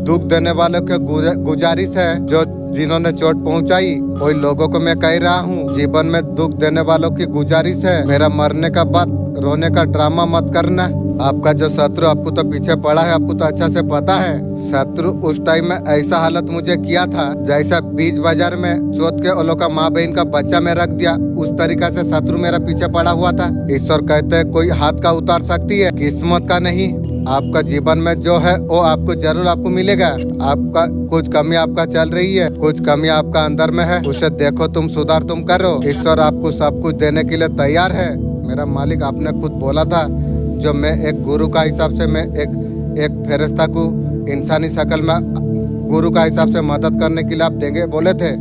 दुख देने वालों के गुजारिश है, जो जिन्होंने चोट पहुंचाई वही लोगों को मैं कह रहा हूँ, जीवन में दुख देने वालों की गुजारिश है, मेरा मरने का बाद रोने का ड्रामा मत करना। आपका जो शत्रु आपको तो पीछे पड़ा है, आपको तो अच्छा से पता है। शत्रु उस टाइम में ऐसा हालत मुझे किया था, जैसा बीच बाजार में चौथ के ओलो का माँ बहन का बच्चा में रख दिया, उस तरीका से शत्रु मेरा पीछे पड़ा हुआ था। ईश्वर कहते हैं कोई हाथ का उतार सकती है, किस्मत का नहीं। आपका जीवन में जो है वो आपको जरूर आपको मिलेगा। आपका कुछ कमी आपका चल रही है, कुछ कमी आपका अंदर में है, उसे देखो, तुम सुधार तुम करो। ईश्वर आपको सब कुछ देने के लिए तैयार है। मेरा मालिक आपने खुद बोला था, जो मैं एक गुरु का हिसाब से मैं एक फेरिस्ता को इंसानी शक्ल में गुरु का हिसाब से मदद करने के लिए आप देंगे बोले थे।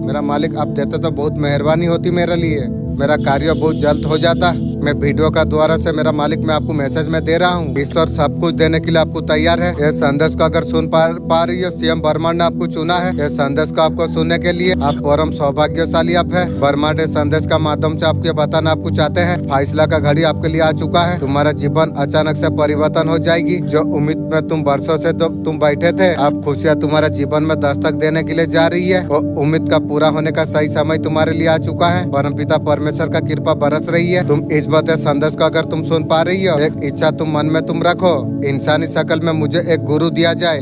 मेरा मालिक आप देते तो बहुत मेहरबानी होती मेरे लिए, मेरा कार्य बहुत जल्द हो जाता। मैं वीडियो का द्वारा से मेरा मालिक मैं आपको मैसेज में दे रहा हूँ, ईश्वर सब कुछ देने के लिए आपको तैयार है। ये संदेश को अगर सुन पा रही है, सीएम ब्रह्मांड ने आपको चुना है। ये संदेश को आपको सुनने के लिए आप परम सौभाग्यशाली आप है। ब्रह्मांड संदेश का माध्यम से आपको बताना आपको चाहते हैं, फैसला का घड़ी आपके लिए आ चुका है। तुम्हारा जीवन अचानक से परिवर्तन हो जाएगी। जो उम्मीद में तुम वर्षों से तुम बैठे थे, अब खुशियाँ तुम्हारा जीवन में दस्तक देने के लिए जा रही है। वो उम्मीद का पूरा होने का सही समय तुम्हारे लिए आ चुका है। परम पिता परमेश्वर का कृपा बरस रही है। तुम इस बात संदेश को अगर तुम सुन पा रही हो, एक इच्छा तुम मन में तुम रखो, इंसानी शक्ल में मुझे एक गुरु दिया जाए,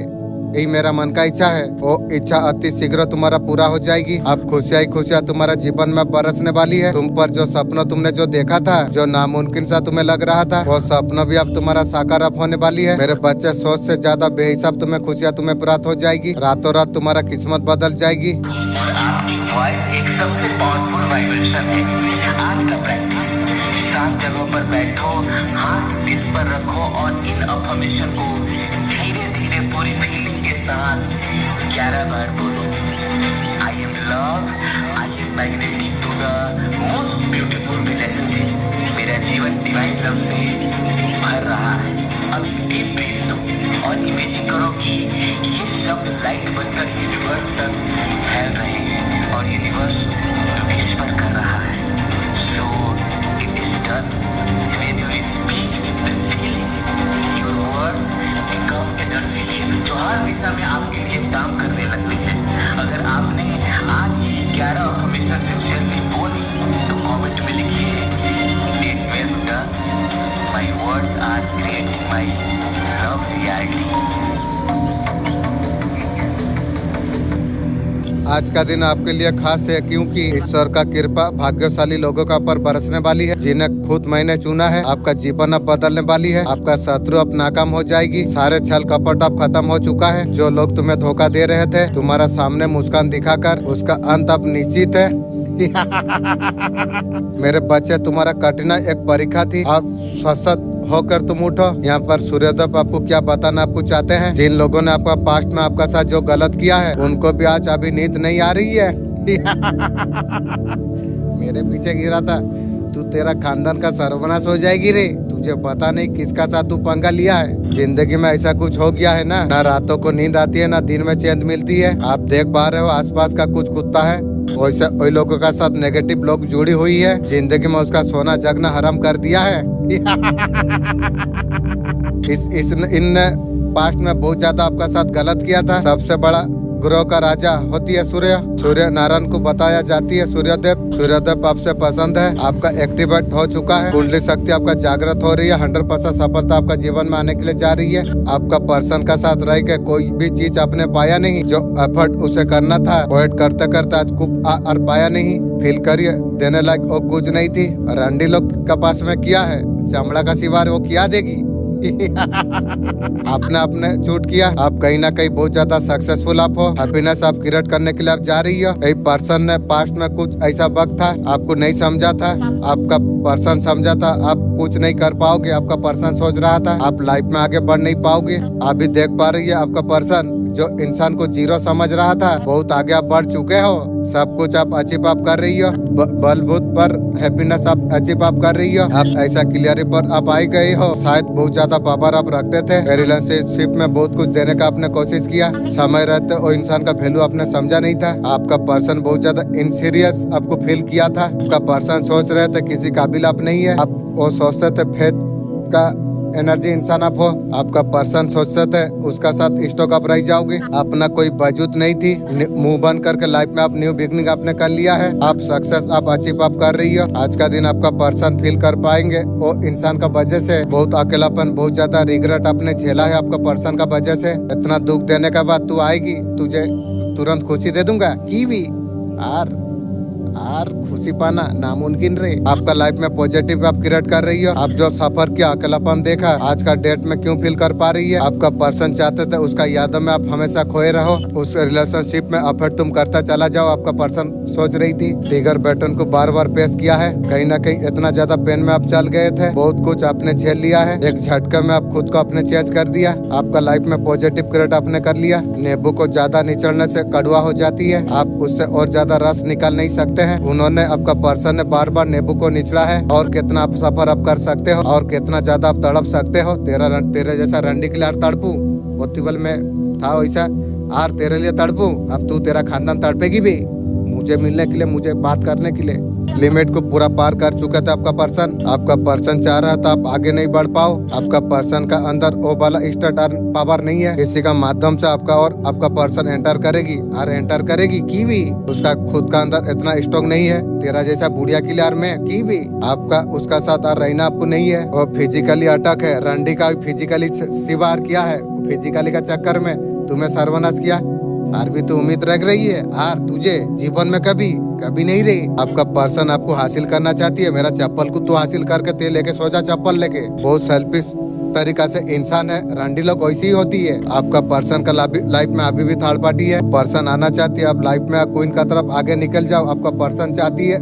यही मेरा मन का इच्छा है। वो इच्छा अति शीघ्र तुम्हारा पूरा हो जाएगी। अब खुशियाँ तुम्हारा जीवन में बरसने वाली है। तुम पर जो सपना तुमने जो देखा था, जो नामुमकिन सा तुम्हें लग रहा था, वो सपना भी अब तुम्हारा साकार अब होने वाली है। मेरे बच्चे सोच से ज्यादा बेहिसाब तुम्हें खुशियाँ तुम्हें प्राप्त हो जाएगी। रातों रात तुम्हारा किस्मत बदल जाएगी। और आपकी वॉइस एक सबसे पावरफुल वाइब्रेशन है। आज का प्रैक्टिस, शांत जगहों पर बैठो, हाथ दिल पर रखो और इन अफर्मेशन को धीरे धीरे पूरी फीलिंग के साथ 11 बार बोलो। I am love, I am magnetic to the most beautiful relationship. मेरा जीवन डिवाइन लव से भर रहा है। अब डीप ब्रीथ लो और इमेजिन करो कि ये सब लाइट बनकर यूनिवर्स तक फैल रहे हैं और यूनिवर्स प्रवेश पर कर रहा है। So it is done when you speak with the feeling, your words become energy जो हर दिशा में आपके लिए काम करने लगते हैं। अगर आपने आज 11 अफर्मेशन सिंसियरली बोली तो कमेंट में लिखिए, it well done, my words are creating my love reality. आज का दिन आपके लिए खास है, क्योंकि ईश्वर का कृपा भाग्यशाली लोगों का पर बरसने वाली है, जिन्हें खुद मैंने चुना है। आपका जीवन अब बदलने वाली है। आपका शत्रु अब नाकाम हो जाएगी। सारे छल कपट अब खत्म हो चुका है। जो लोग तुम्हें धोखा दे रहे थे, तुम्हारा सामने मुस्कान दिखाकर उसका अंत अब निश्चित है। मेरे बच्चे, तुम्हारा कठिनाई एक परीक्षा थी, अब स्वस्थ होकर तुम उठो। यहाँ पर सूर्यदेव आपको क्या बताना आपको चाहते हैं। जिन लोगों ने आपका पास्ट में आपका साथ जो गलत किया है, उनको भी आज अभी नींद नहीं आ रही है। मेरे पीछे गिरा था तू, तेरा खानदान का सर्वनाश हो जाएगी रे। तुझे पता नहीं किसका साथ तू पंगा लिया है। जिंदगी में ऐसा कुछ हो गया है ना रातों को नींद आती है, ना दिन में चैन मिलती है। आप देख पा रहे हो आसपास का कुछ कुत्ता है, वैसे वही लोगों का साथ नेगेटिव लोग जुड़ी हुई है। जिंदगी में उसका सोना जगना हराम कर दिया है। इन पास्ट में बहुत ज्यादा आपका साथ गलत किया था। सबसे बड़ा ग्रह का राजा होती है सूर्य नारायण को बताया जाती है सूर्यदेव आपसे पसंद है। आपका एक्टिवेट हो चुका है। कुंडली शक्ति आपका जागृत हो रही है। 100% सफलता आपका जीवन में आने के लिए जा रही है। आपका पर्सन का साथ रह के कोई भी चीज आपने पाया नहीं। जो एफर्ट उसे करना था, वेट करते करते आज कुछ और पाया नहीं। फील करिए, देने लायक वो कुछ नहीं थी। रंडी लोग के पास में किया है, चमड़ा का सिवार वो क्या देगी। आपने चूट किया। आप कहीं ना कहीं बहुत ज्यादा सक्सेसफुल आप हो। हैप्पीनेस आप क्रिएट करने के लिए आप जा रही हो। एक पर्सन ने पास्ट में कुछ ऐसा वक्त था, आपको नहीं समझा था, आपका पर्सन समझा था, आप कुछ नहीं कर पाओगे। आपका पर्सन सोच रहा था आप लाइफ में आगे बढ़ नहीं पाओगे। आप भी देख पा रही है, आपका पर्सन जो इंसान को जीरो समझ रहा था, बहुत आगे आप बढ़ चुके हो। सब कुछ आप अचीव आप कर रही हो। बलबूत पर हैप्पीनेस आप अचीव आप कर रही हो। आप ऐसा क्लियरिटी पर आप आई गई हो। शायद बहुत ज्यादा पावर आप रखते थे। रिलेशनशिप में बहुत कुछ देने का आपने कोशिश किया। समय रहते वो इंसान का वैल्यू आपने समझा नहीं था। आपका पर्सन बहुत ज्यादा इनसीरियस आपको फील किया था। आपका पर्सन सोच रहे थे किसी काबिल आप नहीं है। आप वो सोचते थे फेथ का एनर्जी इंसान आप हो। आपका पर्सन सोचते थे उसका साथ स्टॉक आप रह जाओगे। अपना कोई वजूद नहीं थी, मुंह बंद करके लाइफ में आप न्यू बिगनिंग आपने कर लिया है। आप सक्सेस आप अचीव आप कर रही हो। आज का दिन आपका पर्सन फील कर पाएंगे वो इंसान का वजह से बहुत अकेलापन, बहुत ज्यादा रिग्रेट आपने झेला है आपका पर्सन का वजह से। इतना दुख देने के बाद तू आएगी, तुझे तुरंत खुशी दे दूंगा की भी आर खुशी पाना नामुमकिन रे। आपका लाइफ में पॉजिटिव आप क्रिएट कर रही हो। आप जो सफर किया, अकेलापन देखा, आज का डेट में क्यों फील कर पा रही है। आपका पर्सन चाहते थे उसका यादों में आप हमेशा खोए रहो, उस रिलेशनशिप में एफर्ट तुम करता चला जाओ। आपका पर्सन सोच रही थी, ट्रिगर पैटर्न को बार बार पेश किया है। कहीं ना कहीं इतना ज्यादा पेन में आप चल गए थे, बहुत कुछ आपने झेल लिया है। एक झटके में आप खुद को आपने चेंज कर दिया। आपका लाइफ में पॉजिटिव क्रिएट आपने कर लिया। नींबू को ज्यादा निचोड़ने से कड़वा हो जाती है, आप उससे और ज्यादा रस निकाल नहीं सकते हैं। उन्होंने आपका पर्सन ने बार बार नींबू को निचला है। और कितना आप सफर आप कर सकते हो और कितना ज्यादा आप तड़प सकते हो। तेरे जैसा रंडी के लिए तड़पू मोतीबल में था वैसा आर तेरे लिए तड़पू। अब तू तेरा खानदान तड़पेगी भी मुझे मिलने के लिए, मुझे बात करने के लिए। लिमिट को पूरा पार कर चुका था आपका पर्सन। आपका पर्सन चाह रहा था आप आगे नहीं बढ़ पाओ। आपका पर्सन का अंदर वो वाला स्टार्ट पावर नहीं है। इसी का माध्यम से आपका और आपका पर्सन एंटर करेगी और एंटर करेगी की भी उसका खुद का अंदर इतना स्टॉक नहीं है। तेरा जैसा बुढ़िया किलियर में की भी आपका उसका साथ और रहना आपको नहीं है। वो फिजिकली अटक है। रंडी का फिजिकली शिवार किया है, फिजिकली का चक्कर में तुम्हें सर्वनाश किया। और भी तो उम्मीद रख रही है आर तुझे जीवन में कभी कभी नहीं रही। आपका पर्सन आपको हासिल करना चाहती है। मेरा चप्पल को तू हासिल करके ते लेके सो जा, चप्पल लेके। बहुत सेल्फिश तरीका से इंसान है। रंडी लोग वैसी ही होती है। आपका पर्सन का लाइफ में अभी भी थर्ड पार्टी है। पर्सन आना चाहती है, आप लाइफ में क्वीन का तरफ आगे निकल जाओ। आपका पर्सन चाहती है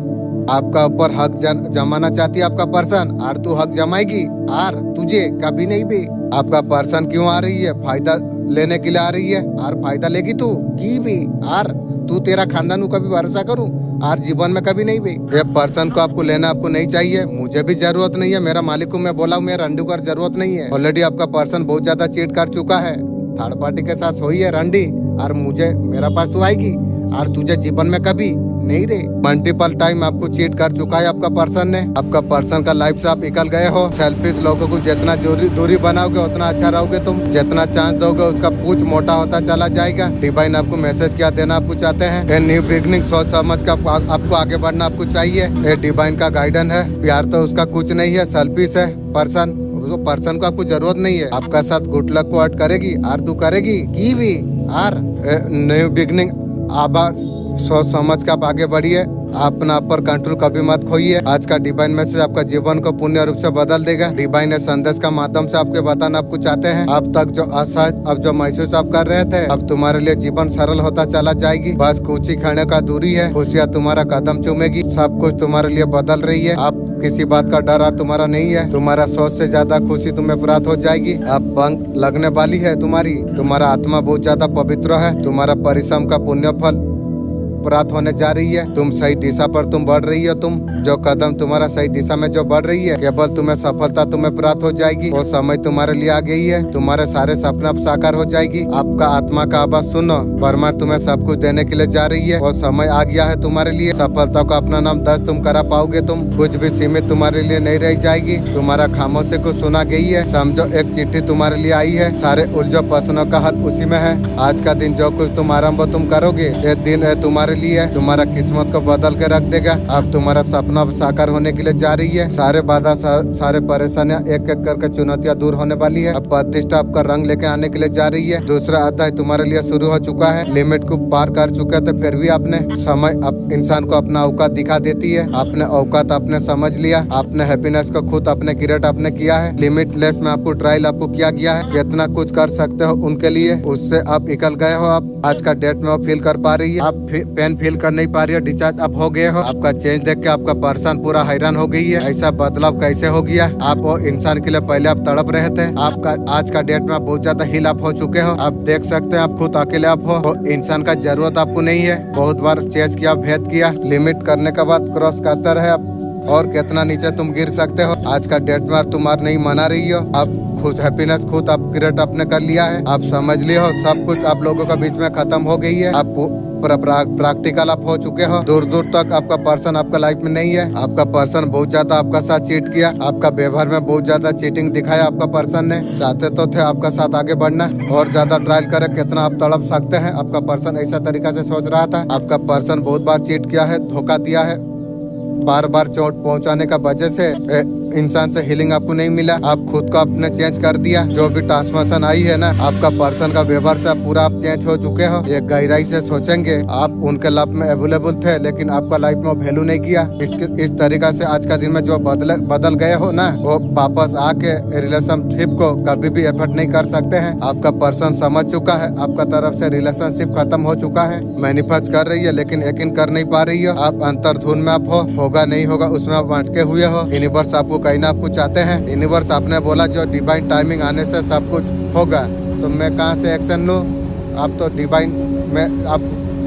आपका ऊपर हक जमाना चाहती है आपका पर्सन। आर तू हक जमाएगी आर तुझे कभी नहीं भी। आपका पर्सन क्यों आ रही है? फायदा लेने के लिए आ रही है। आर फायदा लेगी तू की भी आर तू तेरा खानदान को कभी भरोसा करूं आर जीवन में कभी नहीं भी। ये पर्सन को आपको लेना आपको नहीं चाहिए। मुझे भी जरूरत नहीं है। मेरा मालिक को मैं बोला हूँ, मेरा रंडू का जरूरत नहीं है। ऑलरेडी आपका पर्सन बहुत ज्यादा चीट कर चुका है। थर्ड पार्टी के साथ सोई है रंडी। और मुझे मेरा पास तू आएगी और तुझे जीवन में कभी नहीं रे। मल्टीपल टाइम आपको चीट कर चुका है आपका पर्सन ने। आपका पर्सन का लाइफ से आप निकल गए हो। सेल्फिश लोगों को जितना दूरी बनाओगे उतना अच्छा रहोगे तुम। जितना चांस दोगे उसका पूछ मोटा होता चला जाएगा। डिवाइन आपको मैसेज क्या देना आपको चाहते हैं? ए न्यू बिगनिंग सोच समझ कर आपको आगे बढ़ना आपको चाहिए। ये डिवाइन का गाइडेंस है। प्यार तो उसका कुछ नहीं है, सेल्फिश है पर्सन। पर्सन को आपको जरूरत नहीं है। आपका साथ गुड लक को अर्ट करेगी और तू करेगी की भी आर न्यू बिगनिंग। आभार सोच समझ के आप आगे बढ़िए। अपना पर कंट्रोल कभी मत खोइए। आज का डिवाइन मैसेज आपका जीवन को पूर्ण रूप से बदल देगा। डिवाइन संदेश का माध्यम से आपके बताना आपको चाहते हैं। अब तक जो असहज अब जो महसूस आप कर रहे थे, अब तुम्हारे लिए जीवन सरल होता चला जाएगी। बस खुशी खाने का दूरी है। खुशियाँ तुम्हारा कदम चूमेगी। सब कुछ तुम्हारे लिए बदल रही है। आप किसी बात का डर और तुम्हारा नहीं है। तुम्हारा सोच से ज्यादा खुशी तुम्हें प्राप्त हो जाएगी। अब पंख लगने वाली है तुम्हारी। तुम्हारा आत्मा बहुत ज्यादा पवित्र है। तुम्हारा परिश्रम का पुण्य फल प्राप्त होने जा रही है। तुम सही दिशा पर तुम बढ़ रही हो। तुम जो कदम तुम्हारा सही दिशा में जो बढ़ रही है, केवल तुम्हें सफलता तुम्हें प्राप्त हो जाएगी। वो समय तुम्हारे लिए आ गई है। तुम्हारे सारे सपना साकार हो जाएगी। आपका आत्मा का आवाज सुनो। परमात्मा तुम्हें सब कुछ देने के लिए जा रही है। वो समय आ गया है तुम्हारे लिए। सफलता को अपना नाम दर्ज तुम करा पाओगे। तुम कुछ भी सीमित तुम्हारे लिए नहीं रह जाएगी। तुम्हारा खामोशी को सुना गई है। समझो एक चिट्ठी तुम्हारे लिए आई है। सारे उलझो प्रश्नों का हल उसी में है। आज का दिन जो कुछ तुम आरम्भ तुम करोगे, ये दिन है तुम्हारे लिए। तुम्हारा किस्मत को बदल के रख देगा। अब तुम्हारा सपना साकार होने के लिए जा रही है। सारे बाधा सारे परेशानियां एक एक करके चुनौतियां दूर होने वाली है। अब प्रतिष्ठा आपका रंग लेके आने के लिए जा रही है। दूसरा अध्याय तुम्हारे लिए शुरू हो चुका है। लिमिट को पार कर चुके थे, फिर भी आपने समय इंसान को अपना औकात दिखा देती है। आपने औकात आपने समझ लिया। आपने हैप्पीनेस को खुद अपने क्रिएट आपने किया है। लिमिटलेस में आपको ट्रायल आपको किया गया है। कितना कुछ कर सकते हो उनके लिए, उससे आप निकल गए हो। आप आज का डेट में वो फील कर पा रही है। आप पेन फील कर नहीं पा रही है। डिस्चार्ज आप हो गए हो। आपका चेंज देख के आपका पर्सन पूरा हैरान हो गई है। ऐसा बदलाव कैसे हो गया? आप वो इंसान के लिए पहले आप तड़प रहे थे। आपका आज का डेट में आप बहुत ज्यादा हील अप हो चुके हो। आप देख सकते हैं आप खुद अकेले आप हो। वो इंसान का जरूरत आपको नहीं है। बहुत बार चेस किया, भेद किया। लिमिट करने के बाद क्रॉस करते रहे आप। और कितना नीचे तुम गिर सकते हो। आज का डेट में तुम्हार नहीं मना रही हो। आप खुद हैप्पीनेस खुद आप क्रिएट आपने कर लिया है। आप समझ लिए हो सब कुछ आप लोगों का बीच में खत्म हो गई है। आप पूरा प्रैक्टिकल आप हो चुके हो। दूर दूर तक आपका पर्सन आपका लाइफ में नहीं है। आपका पर्सन बहुत ज्यादा आपका साथ चीट किया, आपका व्यवहार में बहुत ज्यादा चीटिंग दिखाया आपका पर्सन ने। चाहते तो थे आपका साथ आगे बढ़ना और ज्यादा ट्रायल करे, कितना आप तड़प सकते हैं। आपका पर्सन ऐसा तरीका से सोच रहा था। आपका पर्सन बहुत बार चीट किया है, धोखा दिया है, बार बार चोट पहुंचाने का वजह से इंसान से हीलिंग आपको नहीं मिला। आप खुद को आपने चेंज कर दिया। जो भी ट्रांसफॉर्मेशन आई है ना, आपका पर्सन का व्यवहार से पूरा आप चेंज हो चुके हो। ये गहराई से सोचेंगे, आप उनके लाइफ में अवेलेबल थे लेकिन आपका लाइफ में वैल्यू नहीं किया। इस तरीका से आज का दिन में जो बदल गए हो ना, वो वापस आके रिलेशनशिप को कभी भी एफर्ट नहीं कर सकते हैं। आपका पर्सन समझ चुका है, आपका तरफ से रिलेशनशिप खत्म हो चुका है। मैनिफेस्ट कर रही है लेकिन यकीन कर नहीं पा रही हो। आप अंतर्धुन में आप हो, होगा नहीं होगा उसमें आप अटके हुए हो। यूनिवर्स आपको कहीं ना कुछ चाहते हैं। यूनिवर्स आपने बोला जो डिवाइन टाइमिंग आने से सब कुछ होगा, तो मैं कहाँ से एक्शन लूँ? आप तो डिवाइन में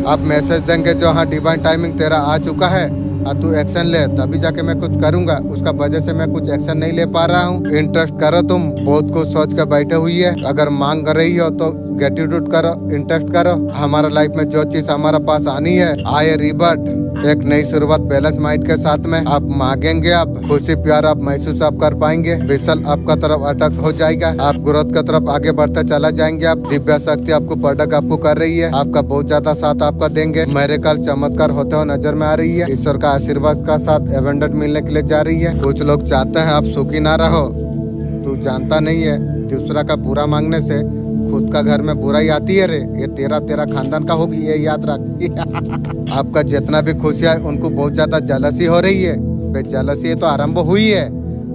आप मैसेज देंगे जो हाँ डिवाइन टाइमिंग तेरा आ चुका है, तू एक्शन ले, तभी जाके मैं कुछ करूंगा। उसका वजह से मैं कुछ एक्शन नहीं ले पा रहा हूँ। इंटरेस्ट करो, तुम बहुत कुछ सोच के बैठे हुई है। अगर मांग रही हो तो ग्रेटिट्यूड करो, इंटरेस्ट करो। हमारा लाइफ में जो चीज हमारा पास आनी है, आए रिबर्ट, एक नई शुरुआत बैलेंस माइंड के साथ में आप मांगेंगे, आप खुशी प्यार आप महसूस आप कर पाएंगे। विशल आपका तरफ अटक हो जाएगा, आप ग्रोथ की तरफ आगे बढ़ते चला जाएंगे। आप दिव्य शक्ति आपको प्रोडक्ट आपको कर रही है, आपका बहुत ज्यादा साथ आपका देंगे। मेरे कल चमत्कार होते हुए नजर में आ रही है। ईश्वर का आशीर्वाद का साथ एवेंडेंट मिलने के लिए जा रही है। कुछ लोग चाहते हैं आप सुखी ना रहो। तू जानता नहीं है, दूसरा का बुरा मांगने से खुद का घर में बुराई आती है रे। ये तेरा खानदान का होगी, ये याद रख। आपका जितना भी खुशियाँ है उनको बहुत ज्यादा जलसी हो रही है। वे जलसी तो आरंभ हुई है,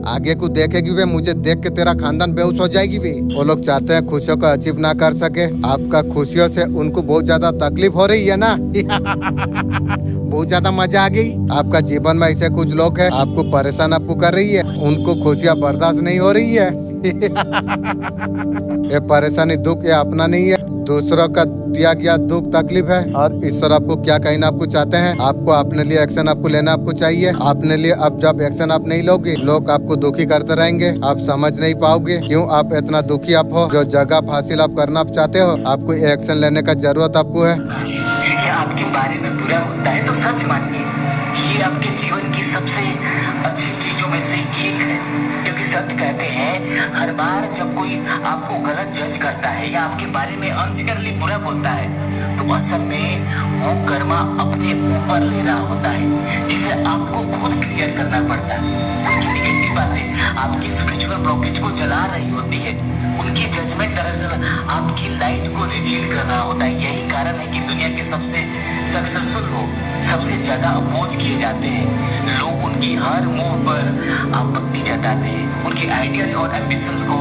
आगे को देखेगी वे, मुझे देख के तेरा खानदान बेहोश हो जाएगी भी। वो लोग चाहते हैं खुशियों को अचीव ना कर सके। आपका खुशियों से उनको बहुत ज्यादा तकलीफ हो रही है ना। बहुत ज्यादा मजा आ गई। आपका जीवन में ऐसे कुछ लोग हैं आपको परेशान आपको कर रही है, उनको खुशियाँ बर्दाश्त नहीं हो रही है। ये परेशानी दुख ये अपना नहीं है, दूसरों का दिया गया दुख तकलीफ है। और ईश्वर आपको क्या कहना आपको चाहते हैं, आपको अपने लिए एक्शन आपको लेना आपको चाहिए। अपने लिए अब जब एक्शन आप नहीं लोगे, लोग आपको दुखी करते रहेंगे, आप समझ नहीं पाओगे क्यों आप इतना दुखी आप हो। जो जगह हासिल आप करना आप चाहते हो, आपको एक्शन लेने का जरूरत आपको है। ये आपके बारे में बुरा होता है तो सच मानिए, ये आपके जीवन की सबसे अच्छी चीजों में से एक है। क्योंकि सच कहते हैं, हर बार जब कोई आपको गलत जज करता है या आपके बारे में अनफेयरली बुरा बोलता है, तो असल में वो कर्मा अपने ऊपर ले रहा होता है, जिसे आपको खुद क्लियर करना पड़ता है। उनकी निगेटिव बातें आपकी स्पिरिचुअल ब्लॉकेज को जला रही होती है। उनकी जजमेंट दरअसल आपकी लाइट को रिवील कर रहा होता है। यही कारण है कि दुनिया के सबसे सक्सेसफुल लोग सबसे ज्यादा अपोज किए जाते हैं। लोग उनकी हर मूव पर आपत्ति जताते हैं, उनके आइडियाज और एम्बिशंस को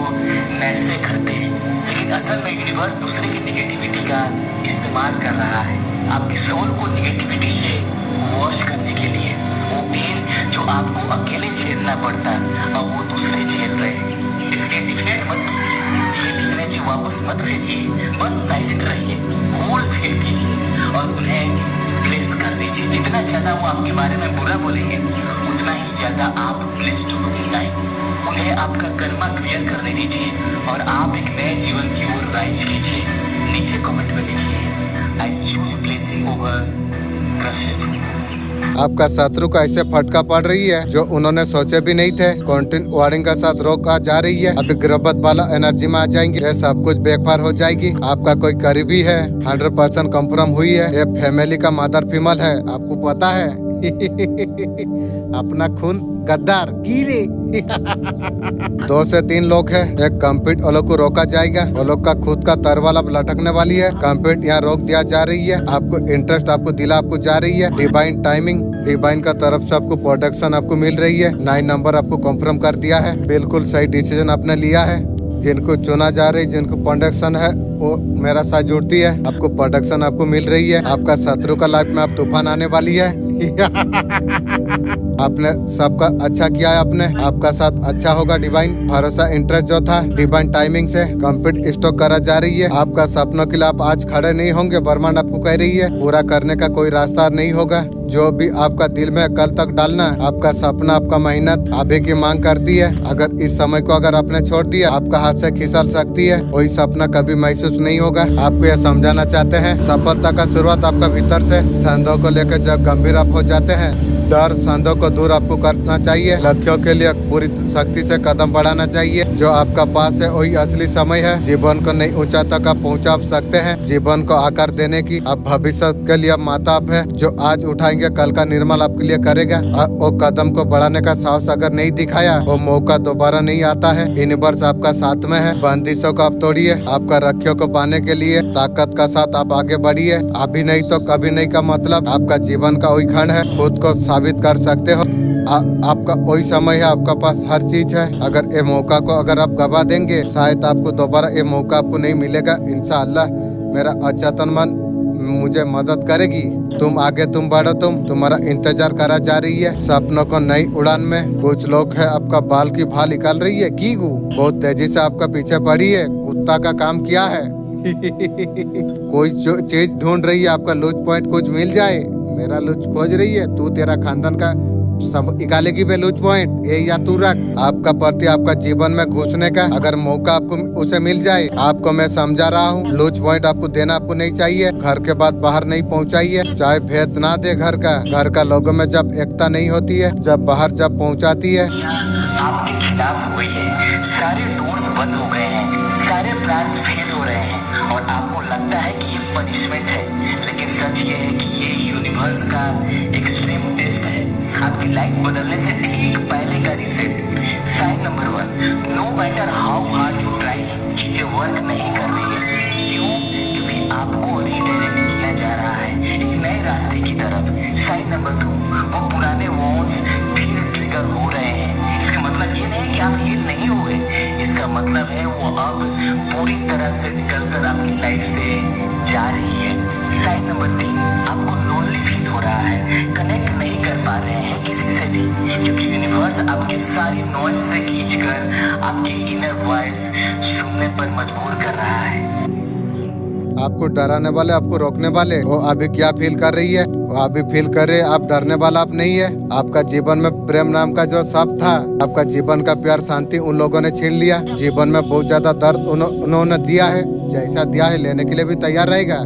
नैसे करते हैं। लेकिन असल में यूनिवर्स दूसरे की निगेटिविटी का इस्तेमाल कर रहा है आपकी सोल को निगेटिविटी से वॉश करने के लिए। वो पेन जो आपको अकेले झेलना पड़ता है, अब वो दूसरे झेल रहे हैं। इसके डिफरेंट मत वापस मत भेजिए, बस साइलेंट रहिए, होल्ड फील कीजिए और उन्हें ब्लेस कर दीजिए। जितना ज्यादा वो आपके बारे में बुरा बोलेंगे, उतना ही ज्यादा आप ब्लेस्ड होंगे। उन्हें आपका कर्मा क्लियर करने दीजिए और आप एक नए जीवन की ओर राइज कीजिए। नीचे कमेंट में लिखिए, I choose blessing over crushing. आपका शत्रु का ऐसे फटका पड़ रही है जो उन्होंने सोचे भी नहीं थे। कंटिन्यू वार्निंग का साथ रोक आ जा रही है। अभी गिरफ्त वाला एनर्जी में आ जाएंगे, ये सब कुछ बेकार हो जाएगी। आपका कोई करीबी है 100% कंफर्म हुई है। ये फैमिली का मदर फीमेल है, आपको पता है। अपना खून गद्दार गिरे। 2 से 3 लोग हैं। एक कंप्लीट वो लोग को रोका जाएगा। वो लोग का खुद का तरवाल अब लटकने वाली है। कंप्लीट यहाँ रोक दिया जा रही है। आपको इंटरेस्ट आपको दिला आपको जा रही है। डिवाइन टाइमिंग डिवाइन का तरफ से आपको प्रोटेक्शन आपको मिल रही है। 9 नंबर आपको कंफर्म कर दिया है। बिल्कुल सही डिसीजन आपने लिया है। जिनको चुना जा रही, जिनको प्रोटेक्शन है, वो मेरा साथ जुड़ती है। आपको प्रोटेक्शन आपको मिल रही है। आपका शत्रु का लाइफ में आप तूफान आने वाली है। आपने सबका अच्छा किया है। आपने आपका साथ अच्छा होगा। डिवाइन भरोसा इंटरेस्ट जो था डिवाइन टाइमिंग से कंप्लीट स्टॉक करा जा रही है। आपका सपनों के लिए आप आज खड़े नहीं होंगे। ब्रह्मांड आपको कह रही है पूरा करने का कोई रास्ता नहीं होगा। जो भी आपका दिल में कल तक डालना, आपका सपना, आपका मेहनत अभी की मांग करती है। अगर इस समय को अगर आपने छोड़ दिया, आपका हाथ से खिसल सकती है। वही सपना कभी महसूस नहीं होगा। आपको यह समझाना चाहते हैं, सफलता का शुरुआत आपका भीतर से। संदेह को लेकर जब गंभीर आप हो जाते हैं, डर संदेह को दूर आपको करना चाहिए। लक्ष्यों के लिए पूरी शक्ति से कदम बढ़ाना चाहिए। जो आपका पास है वही असली समय है। जीवन को नई ऊंचाई तक आप पहुंचा सकते हैं। जीवन को आकार देने की आप भविष्य के लिए माता आप है। जो आज उठाएंगे कल का निर्माण आपके लिए करेगा। वो कदम को बढ़ाने का साहस अगर नहीं दिखाया, वो मौका दोबारा नहीं आता है। यूनिवर्स आपका साथ में है। बंदिशों को आप तोड़िए। आपका लक्ष्यों को पाने के लिए ताकत का साथ आप आगे बढ़िए। अभी नहीं तो कभी नहीं का मतलब आपका जीवन का वही खंड है। खुद को साबित कर सकते हो। आपका वही समय है। आपका पास हर चीज है। अगर ये मौका को अगर आप गवा देंगे, शायद आपको दोबारा ये मौका आपको नहीं मिलेगा। इंशाअल्लाह मेरा अचेतन मन मुझे मदद करेगी। तुम आगे तुम बढ़ो। तुम्हारा इंतजार करा जा रही है। सपनों को नई उड़ान में कुछ लोग है आपका बाल की भाल निकाल रही है। गीगू बहुत तेजी से आपका पीछे पड़ी है। कुत्ता का काम क्या है? कोई जो चीज ढूंढ रही है, आपका लूज पॉइंट कुछ मिल जाए। मेरा लूज खोज रही है, तू तेरा खानदान का सब निकालेगी बे लूज पॉइंट। ये या तू रख। आपका प्रति आपका जीवन में घुसने का अगर मौका आपको उसे मिल जाए, आपको मैं समझा रहा हूँ, लूज पॉइंट आपको देना आपको नहीं चाहिए। घर के बाद बाहर नहीं पहुँचाइए। चाहे भेद ना दे घर का लोगों में जब एकता नहीं होती है, जब बाहर जब पहुँचाती है। आपके खिलाफ हुई है। सारे डोर्स बंद हो गए हैं। सारे प्लान फेल हो रहे हैं और आपको लगता है कि ये पनिशमेंट है, लेकिन सच ये है कि ये यूनिवर्स का एक्सट्रीम टेस्ट है। आपकी लाइफ बदलने से ठीक पहले का reset. Sign number 1, no matter how hard you try, चीजें वर्क नहीं कर रही है। क्यों? क्योंकि आपको रीडायरेक्ट किया जा रहा है एक नए रास्ते की तरफ। साइन नंबर 2, वो पुराने वॉन्स फिर ट्रिगर हो रहे हैं। इसका मतलब ये नहीं कि आप ये नहीं हुए, इसका मतलब है वो अब पूरी तरह से निकलकर आपकी लाइफ से जा रही है। साइन नंबर 3, आपको लोनली फील हो रहा है, कनेक्ट नहीं कर पा रहे हैं किसी से भी, क्योंकि यूनिवर्स आपकी सारी नॉइज से खींचकर आपकी इनर वॉइस सुनने पर मजबूर कर रहा है। आपको डराने वाले, आपको रोकने वाले, वो अभी क्या फील कर रही है? वो अभी फील कर रहे। आप डरने वाला आप नहीं है। आपका जीवन में प्रेम नाम का जो शब्द था, आपका जीवन का प्यार शांति उन लोगों ने छीन लिया। जीवन में बहुत ज्यादा दर्द उन्होंने दिया है। जैसा दिया है लेने के लिए भी तैयार रहेगा।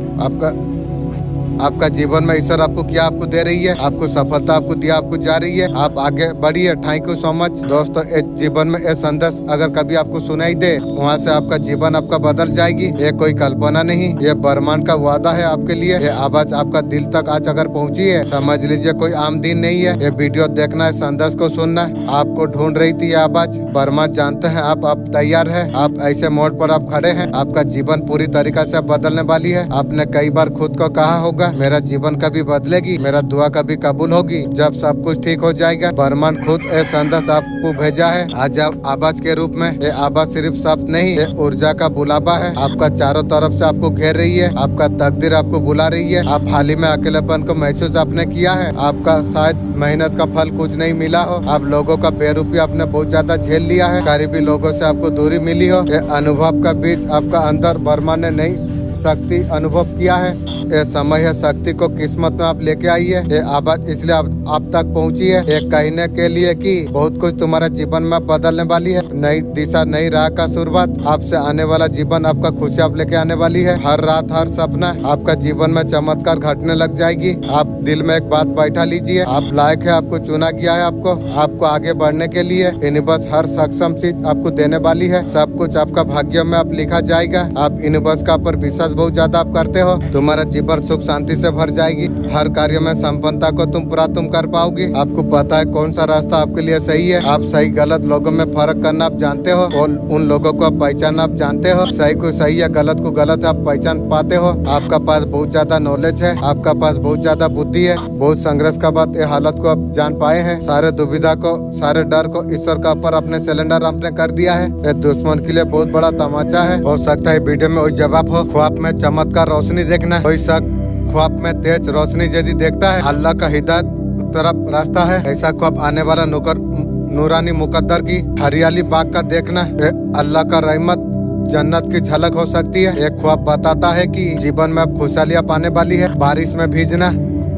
आपका जीवन में ईश्वर आपको क्या आपको दे रही है, आपको सफलता आपको दिया, आपको जा रही है। आप आगे बढ़िए। थैंक यू सो मच दोस्तों। इस जीवन में ये संदेश अगर कभी आपको सुनाई दे, वहाँ से आपका जीवन आपका बदल जाएगी। ये कोई कल्पना नहीं, ये ब्रह्मांड का वादा है आपके लिए। ये आवाज आपका दिल तक आज अगर पहुँची है, समझ लीजिए कोई आम दिन नहीं है। ये वीडियो देखना है, संदेश को सुनना है। आपको ढूंढ रही थी ये आवाज। ब्रह्मांड जानते हैं आप तैयार है। आप ऐसे मोड़ पर आप खड़े हैं। आपका जीवन पूरी तरीका से बदलने वाली है। आपने कई बार खुद को कहा होगा, मेरा जीवन कभी बदलेगी, मेरा दुआ कभी कबूल होगी। जब सब कुछ ठीक हो जाएगा, ब्रह्मांड खुद ये संदेश आपको भेजा है आज आवाज के रूप में। ये आवाज सिर्फ शब्द नहीं, ये ऊर्जा का बुलावा है। आपका चारों तरफ से आपको घेर रही है। आपका तकदीर आपको बुला रही है। आप हाल ही में अकेलेपन को महसूस आपने किया है। आपका शायद मेहनत का फल कुछ नहीं मिला हो। आप लोगों का बेरूपी आपने बहुत ज्यादा झेल लिया है। करीबी लोगों से आपको दूरी मिली हो। ये अनुभव का बीच आपका अंदर ब्रह्मांड ने नहीं शक्ति अनुभव किया है। ये समय है शक्ति को किस्मत में आप लेके आई है। ये आवाज इसलिए आप तक पहुंची है, ये कहने के लिए कि बहुत कुछ तुम्हारे जीवन में बदलने वाली है। नई दिशा, नई राह का शुरुआत। आपसे आने वाला जीवन आपका खुशी आप लेके आने वाली है। हर रात हर सपना आपका जीवन में चमत्कार घटने लग जाएगी। आप दिल में एक बात बैठा लीजिए, आप लायक है, आपको चुना गया है। आपको आगे बढ़ने के लिए यूनिवर्स हर सक्षम चीज आपको देने वाली है। सब कुछ आपका भाग्य में आप लिखा जाएगा। आप यूनिवर्स का पर विश्वास बहुत ज्यादा आप करते हो। तुम्हारा जीवन सुख शांति से भर जाएगी। हर कार्य में संपन्नता को तुम पूरा कर पाओगे। आपको पता है कौन सा रास्ता आपके लिए सही है। आप सही गलत लोगों में फर्क करना आप जानते हो और उन लोगों को आप पहचानना आप जानते हो। सही को सही या गलत को गलत आप पहचान पाते हो। आपका पास बहुत ज्यादा नॉलेज है। आपका पास बहुत ज्यादा बुद्धि है। बहुत संघर्ष का बाद ये हालत को आप जान पाए हैं। सारे दुविधा को, सारे डर को ईश्वर का ऊपर अपने सिलेंडर आपने कर दिया है। ये दुश्मन के लिए बहुत बड़ा तमाचा है। हो सकता है वीडियो में वही जवाब हो। ख्वाब में चमत्कार रोशनी देखना, कोई शक ख्वाब में तेज रोशनी यदि देखता है, अल्लाह का हिदायत तरफ रास्ता है। ऐसा ख्वाब आने वाला नूरानी मुकद्दर की हरियाली बाग का देखना, अल्लाह का रहमत जन्नत की झलक हो सकती है। एक ख्वाब बताता है कि जीवन में अब खुशहालियाँ पाने वाली है। बारिश में भीजना,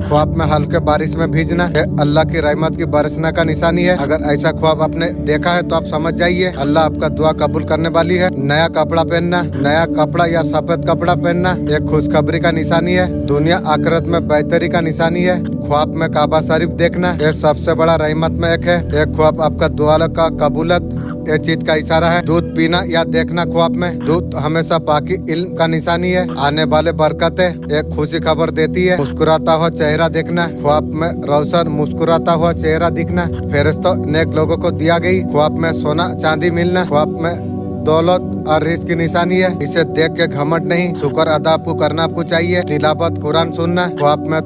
ख्वाब में हल्के बारिश में भीजना ये अल्लाह की रहमत की बरसना का निशानी है। अगर ऐसा ख्वाब आपने देखा है तो आप समझ जाइए अल्लाह आपका दुआ कबूल करने वाली है। नया कपड़ा पहनना, नया कपड़ा या सफेद कपड़ा पहनना एक खुशखबरी का निशानी है। दुनिया आखिरत में बेहतरी का निशानी है। ख्वाब में काबा शरीफ देखना ये सबसे बड़ा रहमत में एक है। एक ख्वाब आपका दुआ का कबूलत ये चीज का इशारा है। दूध पीना या देखना ख्वाब में, दूध हमेशा पाकी इल्म का निशानी है। आने वाले बरकतें एक खुशी खबर देती है। मुस्कुराता हुआ चेहरा देखना, ख्वाब में रोशन मुस्कुराता हुआ चेहरा दिखना फेरिश्तों नेक लोगों को दिया गई। ख्वाब में सोना चांदी मिलना, ख्वाब में दौलत और रिस्क की निशानी है। इसे देख के घमंड नहीं, शुक्र अदा आपको करना आपको चाहिए। तिलावत कुरान सुनना, ख्वाब में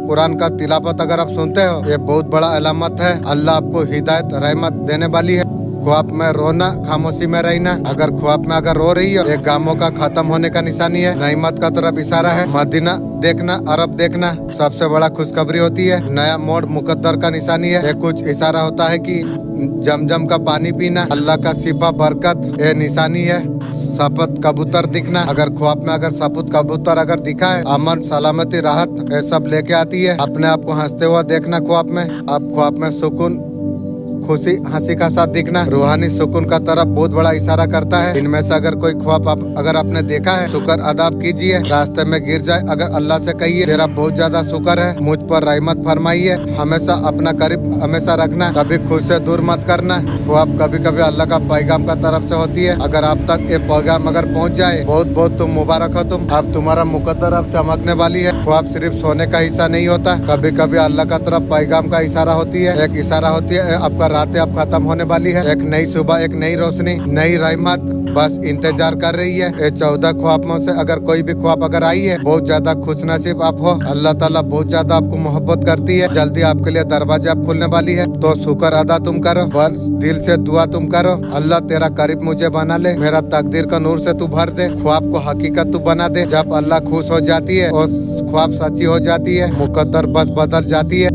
कुरान का तिलावत अगर आप सुनते हो ये बहुत बड़ा अलामत है। अल्लाह आपको हिदायत रहमत देने वाली है। ख्वाब में रोना, खामोशी में रहना, अगर ख्वाब में अगर रो रही है एक गामों का खत्म होने का निशानी है। नईमत का तरफ इशारा है। मदीना देखना, अरब देखना सबसे बड़ा खुशखबरी होती है। नया मोड़ मुकद्दर का निशानी है। ये कुछ इशारा होता है कि जमजम का पानी पीना अल्लाह का सिफा बरकत ये निशानी है। सफेद कबूतर दिखना, अगर ख्वाब में अगर सफेद कबूतर अगर दिखा है अमन सलामती राहत ये सब लेके आती है। अपने आप को हंसते हुआ देखना ख्वाब में, आप ख्वाब में सुकून खुशी हंसी का साथ दिखना रूहानी सुकून का तरफ बहुत बड़ा इशारा करता है। इनमें से अगर कोई ख्वाब अगर आपने देखा है शुक्र अदा कीजिए। रास्ते में गिर जाए अगर अल्लाह से कहिए तेरा बहुत ज्यादा शुक्र है, मुझ पर रहमत फरमाइए। हमेशा अपना करीब हमेशा रखना, कभी खुद से दूर मत करना। ख्वाब कभी कभी अल्लाह का पैगाम का तरफ से होती है। अगर आप तक ये पैगाम अगर पहुँच जाए बहुत बहुत तुम मुबारक हो, तुम अब तुम्हारा मुकद्दर अब चमकने वाली है। ख्वाब सिर्फ सोने का हिस्सा नहीं होता, कभी कभी अल्लाह का तरफ पैगाम का इशारा होती है। एक इशारा होती है आपका रातें अब खत्म होने वाली है। एक नई सुबह, एक नई रोशनी, नई रहमत बस इंतजार कर रही है। ये 14 ख्वाबों से अगर कोई भी ख्वाब अगर आई है बहुत ज्यादा खुशनसीब आप हो। अल्लाह ताला बहुत ज्यादा आपको मोहब्बत करती है। जल्दी आपके लिए दरवाजे आप खुलने वाली है। तो शुक्र अदा तुम करो, बस दिल से दुआ तुम करो। अल्लाह तेरा करीब मुझे बना ले, मेरा तकदीर का नूर से तू भर दे, ख्वाब को हकीकत तू बना दे। जब अल्लाह खुश हो जाती है और ख्वाब सच्ची हो जाती है, मुकद्दर बस बदल जाती है।